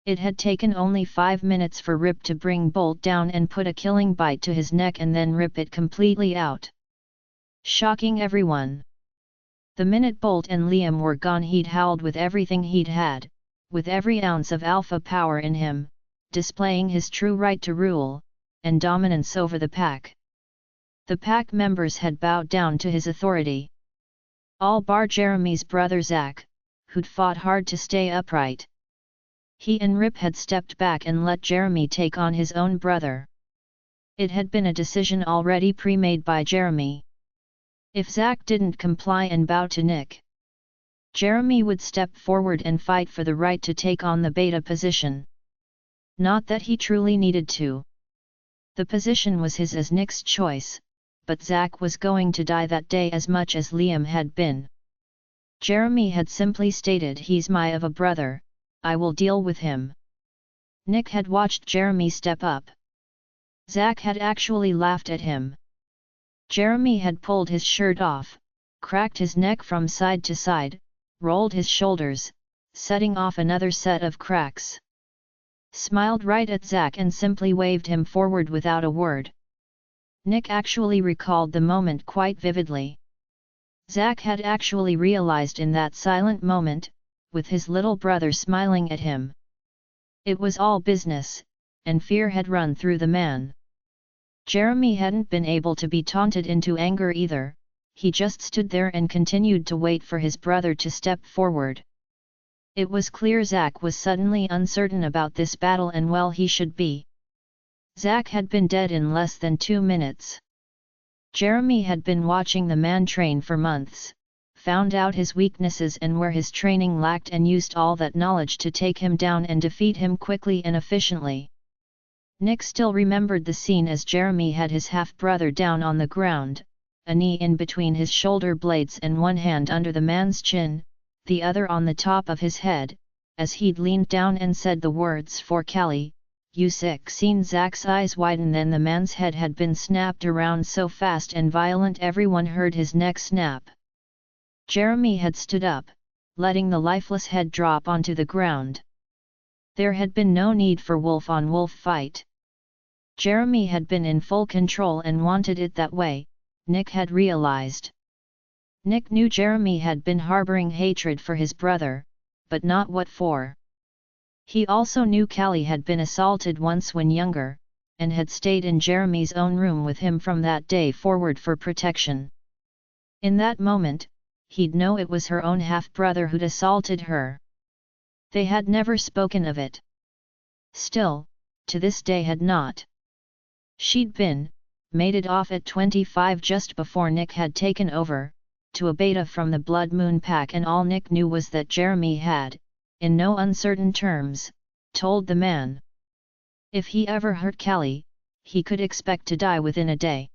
It had taken only 5 minutes for Rip to bring Bolt down and put a killing bite to his neck and then rip it completely out, shocking everyone. The minute Bolt and Liam were gone, he'd howled with everything he'd had, with every ounce of alpha power in him, displaying his true right to rule and dominance over the pack. The pack members had bowed down to his authority. All bar Jeremy's brother Zach, who'd fought hard to stay upright. He and Rip had stepped back and let Jeremy take on his own brother. It had been a decision already pre-made by Jeremy. If Zach didn't comply and bow to Nick, Jeremy would step forward and fight for the right to take on the beta position. Not that he truly needed to. The position was his as Nick's choice, but Zach was going to die that day as much as Liam had been. Jeremy had simply stated, "He's my of a brother, I will deal with him." Nick had watched Jeremy step up. Zach had actually laughed at him. Jeremy had pulled his shirt off, cracked his neck from side to side, rolled his shoulders, setting off another set of cracks. Smiled right at Zach and simply waved him forward without a word. Nick actually recalled the moment quite vividly. Zach had actually realized in that silent moment, with his little brother smiling at him. It was all business, and fear had run through the man. Jeremy hadn't been able to be taunted into anger either, he just stood there and continued to wait for his brother to step forward. It was clear Zach was suddenly uncertain about this battle, and well he should be. Zach had been dead in less than 2 minutes. Jeremy had been watching the man train for months, found out his weaknesses and where his training lacked, and used all that knowledge to take him down and defeat him quickly and efficiently. Nick still remembered the scene as Jeremy had his half-brother down on the ground, a knee in between his shoulder blades and one hand under the man's chin, the other on the top of his head, as he'd leaned down and said the words "for Callie, you sick." Seen Zach's eyes widen, then the man's head had been snapped around so fast and violent everyone heard his neck snap. Jeremy had stood up, letting the lifeless head drop onto the ground. There had been no need for wolf-on-wolf fight. Jeremy had been in full control and wanted it that way, Nick had realized. Nick knew Jeremy had been harboring hatred for his brother, but not what for. He also knew Callie had been assaulted once when younger, and had stayed in Jeremy's own room with him from that day forward for protection. In that moment, he'd know it was her own half-brother who'd assaulted her. They had never spoken of it. Still, to this day had not. She'd been, mated off at 25 just before Nick had taken over, to a beta from the Blood Moon pack, and all Nick knew was that Jeremy had, in no uncertain terms, told the man. If he ever hurt Callie, he could expect to die within a day.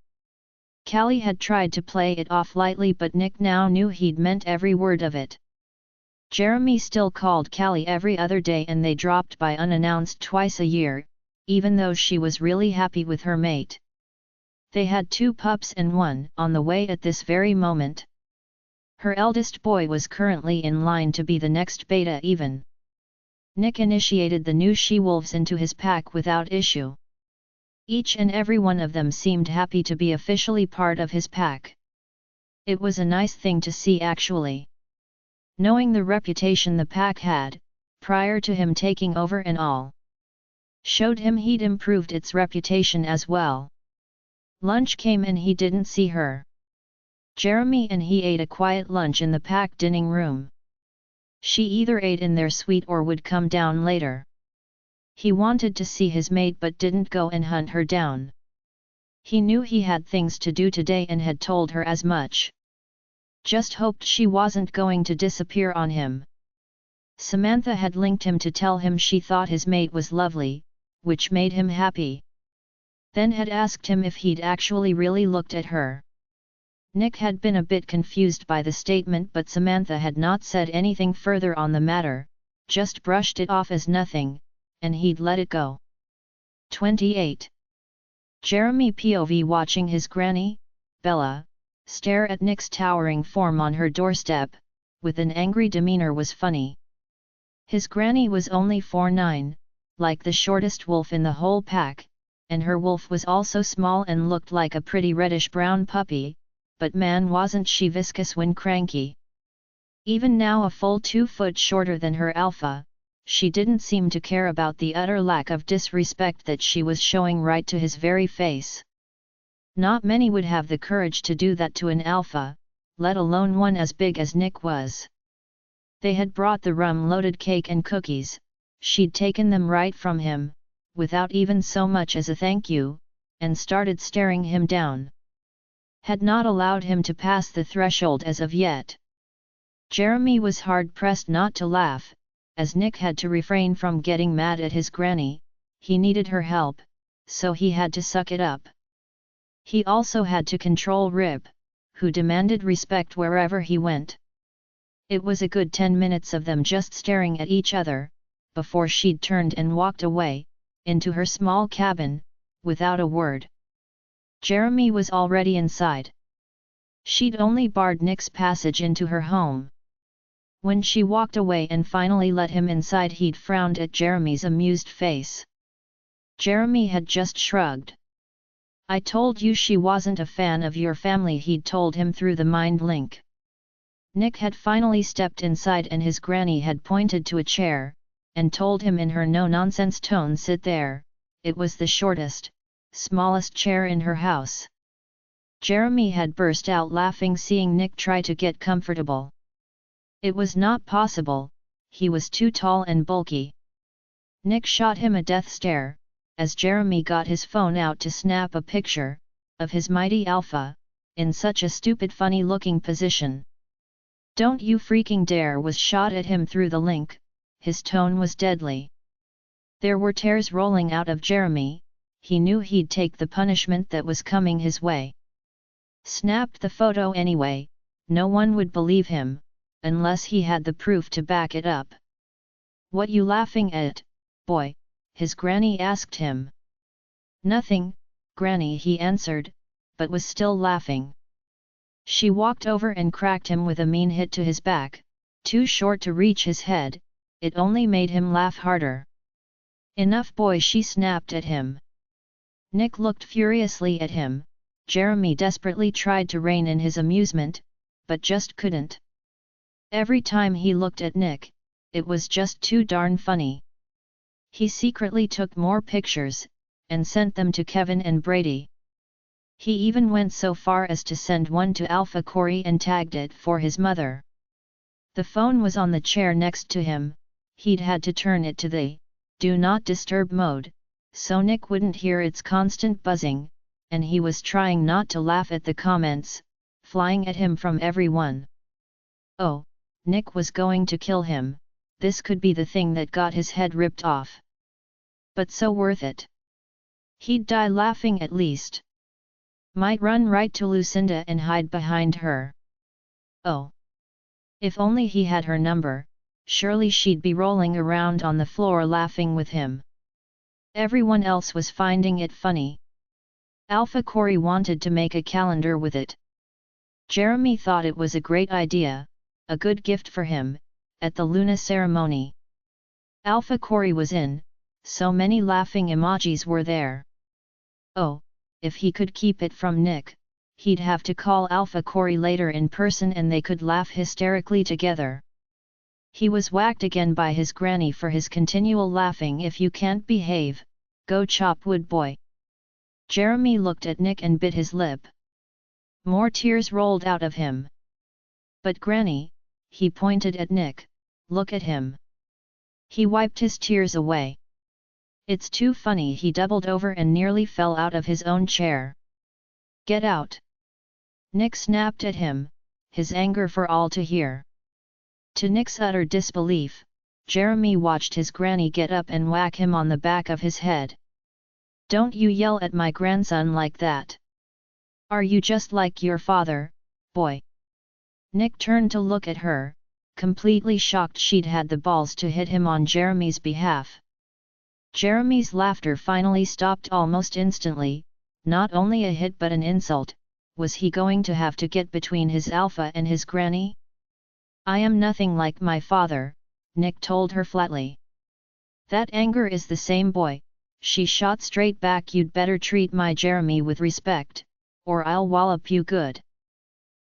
Callie had tried to play it off lightly, but Nick now knew he'd meant every word of it. Jeremy still called Callie every other day, and they dropped by unannounced twice a year, even though she was really happy with her mate. They had 2 pups and one on the way at this very moment. Her eldest boy was currently in line to be the next beta even. Nick initiated the new she-wolves into his pack without issue. Each and every one of them seemed happy to be officially part of his pack. It was a nice thing to see actually. Knowing the reputation the pack had, prior to him taking over and all, showed him he'd improved its reputation as well. Lunch came and he didn't see her. Jeremy and he ate a quiet lunch in the pack dining room. She either ate in their suite or would come down later. He wanted to see his mate but didn't go and hunt her down. He knew he had things to do today and had told her as much. Just hoped she wasn't going to disappear on him. Samantha had linked him to tell him she thought his mate was lovely, which made him happy. Then had asked him if he'd actually really looked at her. Nick had been a bit confused by the statement, but Samantha had not said anything further on the matter, just brushed it off as nothing, and he'd let it go. 28. Jeremy POV watching his granny, Bella, stare at Nick's towering form on her doorstep, with an angry demeanor was funny. His granny was only 4'9", like the shortest wolf in the whole pack, and her wolf was also small and looked like a pretty reddish-brown puppy, but man wasn't she viscous when cranky. Even now a full 2 foot shorter than her alpha, she didn't seem to care about the utter lack of disrespect that she was showing right to his very face. Not many would have the courage to do that to an alpha, let alone one as big as Nick was. They had brought the rum-loaded cake and cookies, she'd taken them right from him, without even so much as a thank you, and started staring him down. Had not allowed him to pass the threshold as of yet. Jeremy was hard-pressed not to laugh, as Nick had to refrain from getting mad at his granny. He needed her help, so he had to suck it up. He also had to control Rip, who demanded respect wherever he went. It was a good 10 minutes of them just staring at each other, before she'd turned and walked away, into her small cabin, without a word. Jeremy was already inside. She'd only barred Nick's passage into her home. When she walked away and finally let him inside, he'd frowned at Jeremy's amused face. Jeremy had just shrugged. "I told you she wasn't a fan of your family," he'd told him through the mind link. Nick had finally stepped inside and his granny had pointed to a chair, and told him in her no-nonsense tone, "Sit there." It was the shortest, smallest chair in her house. Jeremy had burst out laughing seeing Nick try to get comfortable. It was not possible, he was too tall and bulky. Nick shot him a death stare, as Jeremy got his phone out to snap a picture of his mighty alpha, in such a stupid funny-looking position. "Don't you freaking dare," was shot at him through the link, his tone was deadly. There were tears rolling out of Jeremy, he knew he'd take the punishment that was coming his way. Snapped the photo anyway, no one would believe him, unless he had the proof to back it up. "What you laughing at, boy?" his granny asked him. "Nothing, Granny," he answered, but was still laughing. She walked over and cracked him with a mean hit to his back, too short to reach his head, it only made him laugh harder. "Enough, boy," she snapped at him. Nick looked furiously at him. Jeremy desperately tried to rein in his amusement, but just couldn't. Every time he looked at Nick, it was just too darn funny. He secretly took more pictures, and sent them to Kevin and Brady. He even went so far as to send one to Alpha Corey and tagged it for his mother. The phone was on the chair next to him, he'd had to turn it to the "Do Not Disturb" mode, so Nick wouldn't hear its constant buzzing, and he was trying not to laugh at the comments, flying at him from everyone. Oh, Nick was going to kill him, this could be the thing that got his head ripped off. But so worth it. He'd die laughing at least. Might run right to Lucinda and hide behind her. Oh! If only he had her number, surely she'd be rolling around on the floor laughing with him. Everyone else was finding it funny. Alpha Corey wanted to make a calendar with it. Jeremy thought it was a great idea, a good gift for him, at the Luna ceremony. Alpha Corey was in, so many laughing emojis were there. Oh, if he could keep it from Nick, he'd have to call Alpha Corey later in person and they could laugh hysterically together. He was whacked again by his granny for his continual laughing. "If you can't behave, go chop wood, boy." Jeremy looked at Nick and bit his lip. More tears rolled out of him. "But Granny," he pointed at Nick, "look at him." He wiped his tears away. It's too funny. He doubled over and nearly fell out of his own chair. Get out! Nick snapped at him, his anger for all to hear. To Nick's utter disbelief, Jeremy watched his granny get up and whack him on the back of his head. Don't you yell at my grandson like that! Are you just like your father, boy? Nick turned to look at her, completely shocked she'd had the balls to hit him on Jeremy's behalf. Jeremy's laughter finally stopped almost instantly. Not only a hit but an insult. Was he going to have to get between his alpha and his granny? I am nothing like my father, Nick told her flatly. That anger is the same, boy, she shot straight back. You'd better treat my Jeremy with respect, or I'll wallop you good.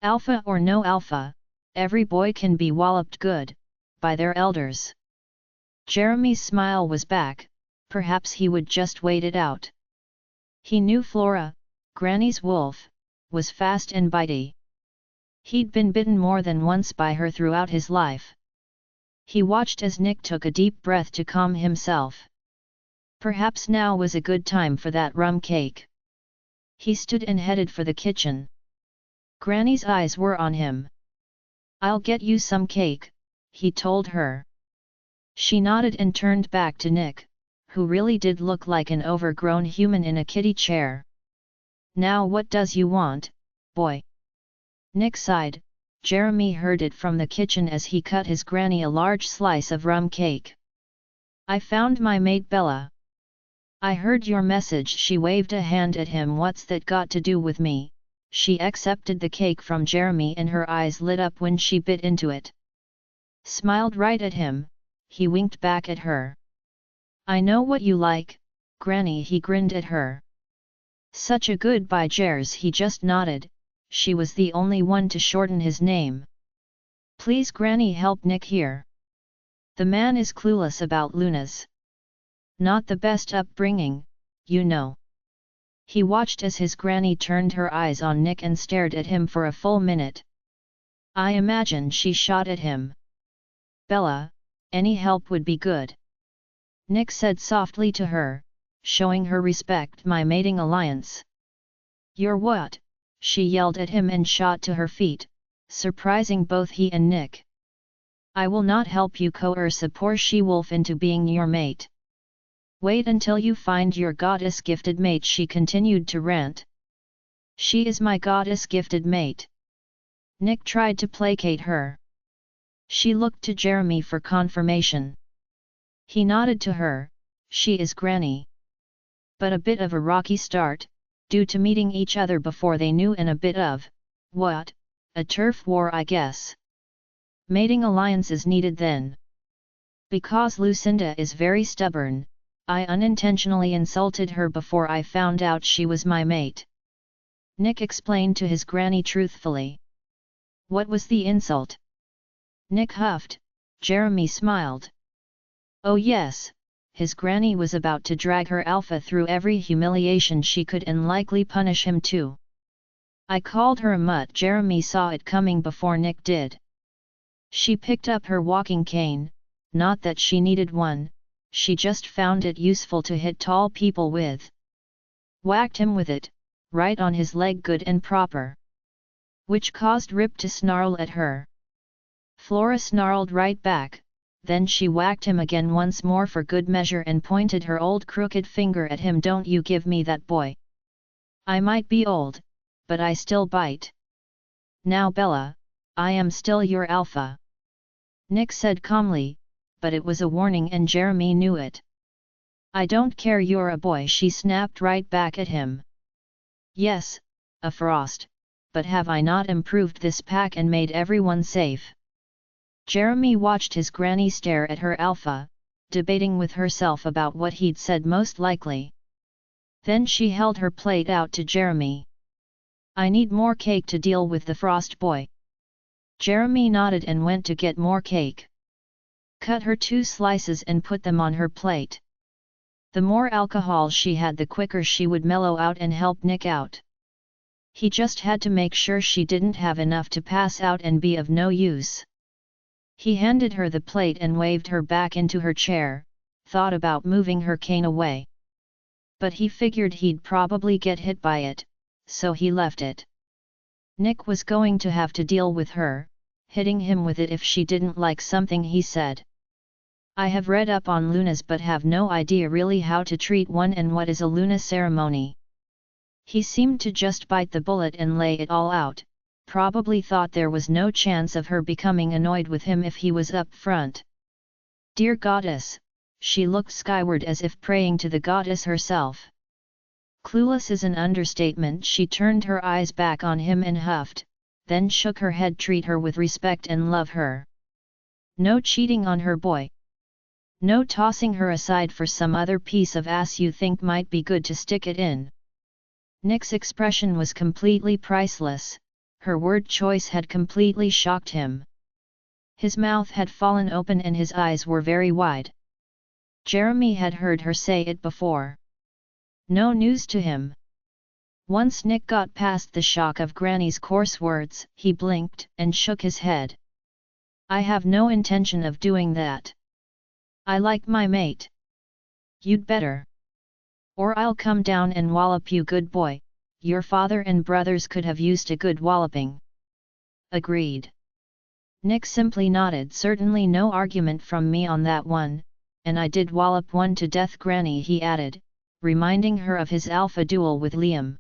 Alpha or no alpha, every boy can be walloped good, by their elders. Jeremy's smile was back, perhaps he would just wait it out. He knew Flora, Granny's wolf, was fast and bitey. He'd been bitten more than once by her throughout his life. He watched as Nick took a deep breath to calm himself. Perhaps now was a good time for that rum cake. He stood and headed for the kitchen. Granny's eyes were on him. I'll get you some cake, he told her. She nodded and turned back to Nick, who really did look like an overgrown human in a kiddie chair. Now what does you want, boy? Nick sighed. Jeremy heard it from the kitchen as he cut his granny a large slice of rum cake. I found my mate Bella. I heard your message. She waved a hand at him. What's that got to do with me? She accepted the cake from Jeremy and her eyes lit up when she bit into it. Smiled right at him, he winked back at her. I know what you like, Granny. He grinned at her. Such a goodbye, Jers. He just nodded. She was the only one to shorten his name. Please, Granny, help Nick here. The man is clueless about Luna's. Not the best upbringing, you know. He watched as his granny turned her eyes on Nick and stared at him for a full minute. I imagine she shot at him. Bella, any help would be good. Nick said softly to her, showing her respect. My mating alliance. You're what? She yelled at him and shot to her feet, surprising both he and Nick. I will not help you coerce a poor she-wolf into being your mate. Wait until you find your goddess-gifted mate, she continued to rant. She is my goddess-gifted mate. Nick tried to placate her. She looked to Jeremy for confirmation. He nodded to her. She is Granny. But a bit of a rocky start, due to meeting each other before they knew, and a bit of, what, a turf war, I guess. Mating alliance is needed then. Because Lucinda is very stubborn, I unintentionally insulted her before I found out she was my mate. Nick explained to his granny truthfully. What was the insult? Nick huffed. Jeremy smiled. Oh yes, his granny was about to drag her alpha through every humiliation she could and likely punish him too. I called her a mutt. Jeremy saw it coming before Nick did. She picked up her walking cane, not that she needed one, she just found it useful to hit tall people with. Whacked him with it, right on his leg good and proper. Which caused Rip to snarl at her. Flora snarled right back, then she whacked him again once more for good measure and pointed her old crooked finger at him. Don't you give me that, boy. I might be old, but I still bite. Now Bella, I am still your alpha. Nick said calmly, but it was a warning and Jeremy knew it. I don't care, you're a boy, she snapped right back at him. Yes, a frost, but have I not improved this pack and made everyone safe? Jeremy watched his granny stare at her alpha, debating with herself about what he'd said most likely. Then she held her plate out to Jeremy. I need more cake to deal with the frost, boy. Jeremy nodded and went to get more cake. Cut her 2 slices and put them on her plate. The more alcohol she had, the quicker she would mellow out and help Nick out. He just had to make sure she didn't have enough to pass out and be of no use. He handed her the plate and waved her back into her chair, thought about moving her cane away. But he figured he'd probably get hit by it, so he left it. Nick was going to have to deal with her, hitting him with it if she didn't like something he said. I have read up on lunas but have no idea really how to treat one and what is a luna ceremony. He seemed to just bite the bullet and lay it all out, probably thought there was no chance of her becoming annoyed with him if he was up front. Dear goddess, she looked skyward as if praying to the goddess herself. Clueless is an understatement. She turned her eyes back on him and huffed, then shook her head. Treat her with respect and love her. No cheating on her, boy. No tossing her aside for some other piece of ass you think might be good to stick it in. Nick's expression was completely priceless, her word choice had completely shocked him. His mouth had fallen open and his eyes were very wide. Jeremy had heard her say it before. No news to him. Once Nick got past the shock of Granny's coarse words, he blinked and shook his head. I have no intention of doing that. I like my mate. You'd better. Or I'll come down and wallop you, good boy. Your father and brothers could have used a good walloping. Agreed. Nick simply nodded. Certainly no argument from me on that one, and I did wallop one to death, Granny, he added, reminding her of his alpha duel with Liam.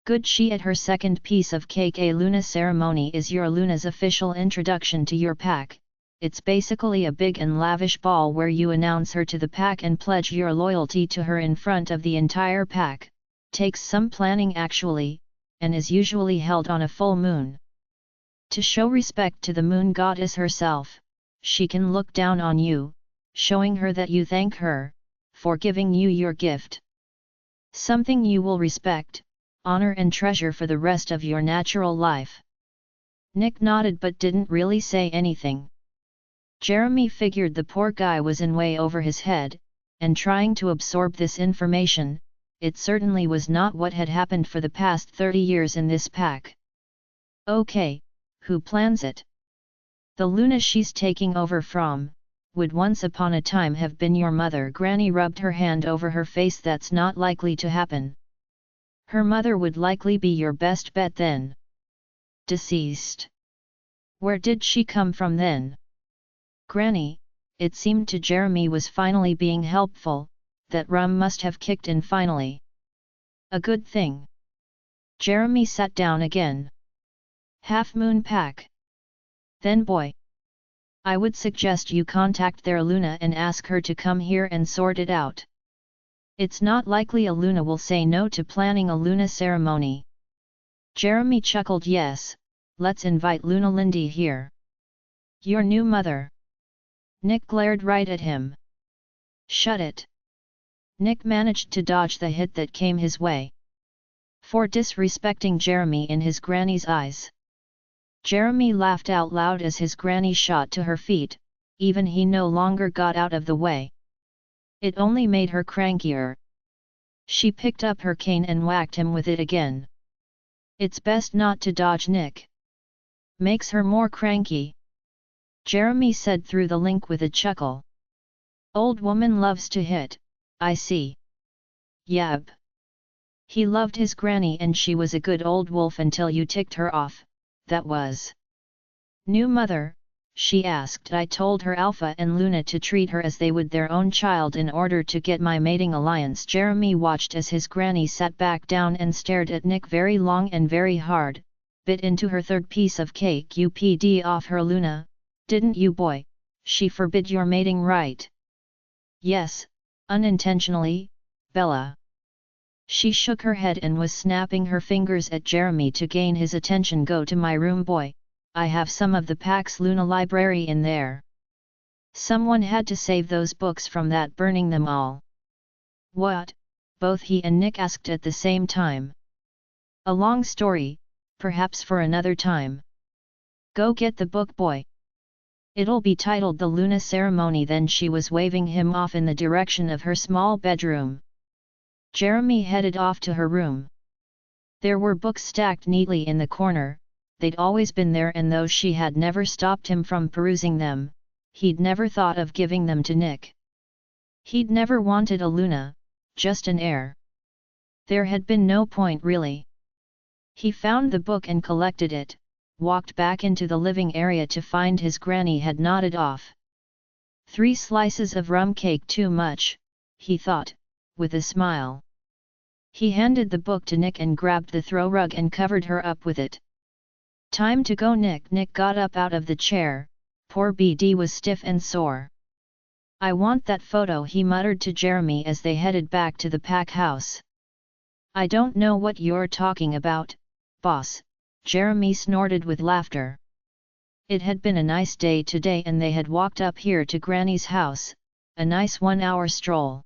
Good. She ate her second piece of cake. A Luna ceremony is your Luna's official introduction to your pack. It's basically a big and lavish ball where you announce her to the pack and pledge your loyalty to her in front of the entire pack. Takes some planning actually, and is usually held on a full moon. To show respect to the moon goddess herself, she can look down on you, showing her that you thank her for giving you your gift. Something you will respect, honor and treasure for the rest of your natural life. Nick nodded but didn't really say anything. Jeremy figured the poor guy was in way over his head, and trying to absorb this information. It certainly was not what had happened for the past 30 years in this pack. Okay, who plans it? The Luna she's taking over from, would once upon a time have been your mother. Granny rubbed her hand over her face. That's not likely to happen. Her mother would likely be your best bet then. Deceased. Where did she come from then? Granny, it seemed to Jeremy was finally being helpful, that rum must have kicked in finally. A good thing. Jeremy sat down again. Half Moon Pack. Then boy, I would suggest you contact their Luna and ask her to come here and sort it out. It's not likely a Luna will say no to planning a Luna ceremony. Jeremy chuckled. Yes, let's invite Luna Lindy here. Your new mother. Nick glared right at him. Shut it. Nick managed to dodge the hit that came his way. For disrespecting Jeremy in his granny's eyes. Jeremy laughed out loud as his granny shot to her feet, even he no longer got out of the way. It only made her crankier. She picked up her cane and whacked him with it again. It's best not to dodge, Nick. Makes her more cranky. Jeremy said through the link with a chuckle. Old woman loves to hit, I see. Yab. He loved his granny and she was a good old wolf until you ticked her off, that was. New mother, she asked. I told her Alpha and Luna to treat her as they would their own child in order to get my mating alliance. Jeremy watched as his granny sat back down and stared at Nick very long and very hard, bit into her third piece of cake. UPD off her Luna, didn't you, boy? She forbid your mating, right? Yes, unintentionally, Bella. She shook her head and was snapping her fingers at Jeremy to gain his attention. Go to my room, boy. I have some of the pack's Luna library in there. Someone had to save those books from that burning them all. What? Both he and Nick asked at the same time. A long story, perhaps for another time. Go get the book, boy. It'll be titled The Luna Ceremony. Then she was waving him off in the direction of her small bedroom. Jeremy headed off to her room. There were books stacked neatly in the corner. They'd always been there, and though she had never stopped him from perusing them, he'd never thought of giving them to Nick. He'd never wanted a Luna, just an heir. There had been no point really. He found the book and collected it, walked back into the living area to find his granny had nodded off. 3 slices of rum cake too much, he thought, with a smile. He handed the book to Nick and grabbed the throw rug and covered her up with it. Time to go, Nick. Nick got up out of the chair. Poor BD was stiff and sore. I want that photo, he muttered to Jeremy as they headed back to the pack house. I don't know what you're talking about, boss, Jeremy snorted with laughter. It had been a nice day today and they had walked up here to Granny's house, a nice 1-hour stroll.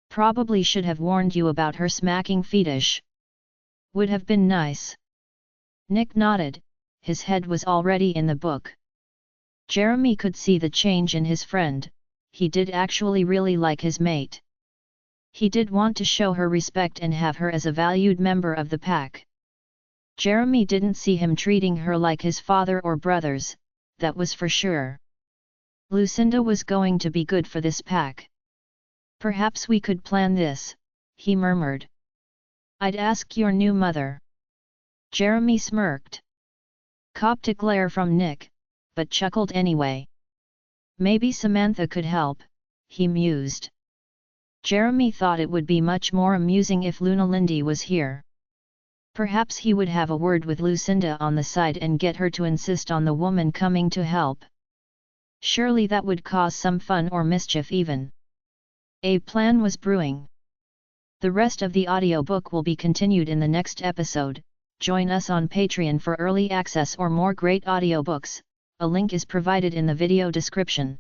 Probably should have warned you about her smacking fetish. Would have been nice. Nick nodded, his head was already in the book. Jeremy could see the change in his friend, he did actually really like his mate. He did want to show her respect and have her as a valued member of the pack. Jeremy didn't see him treating her like his father or brothers, that was for sure. Lucinda was going to be good for this pack. Perhaps we could plan this, he murmured. I'd ask your new mother. Jeremy smirked. Copped a glare from Nick, but chuckled anyway. Maybe Samantha could help, he mused. Jeremy thought it would be much more amusing if Luna Lindy was here. Perhaps he would have a word with Lucinda on the side and get her to insist on the woman coming to help. Surely that would cause some fun or mischief even. A plan was brewing. The rest of the audiobook will be continued in the next episode. Join us on Patreon for early access or more great audiobooks, a link is provided in the video description.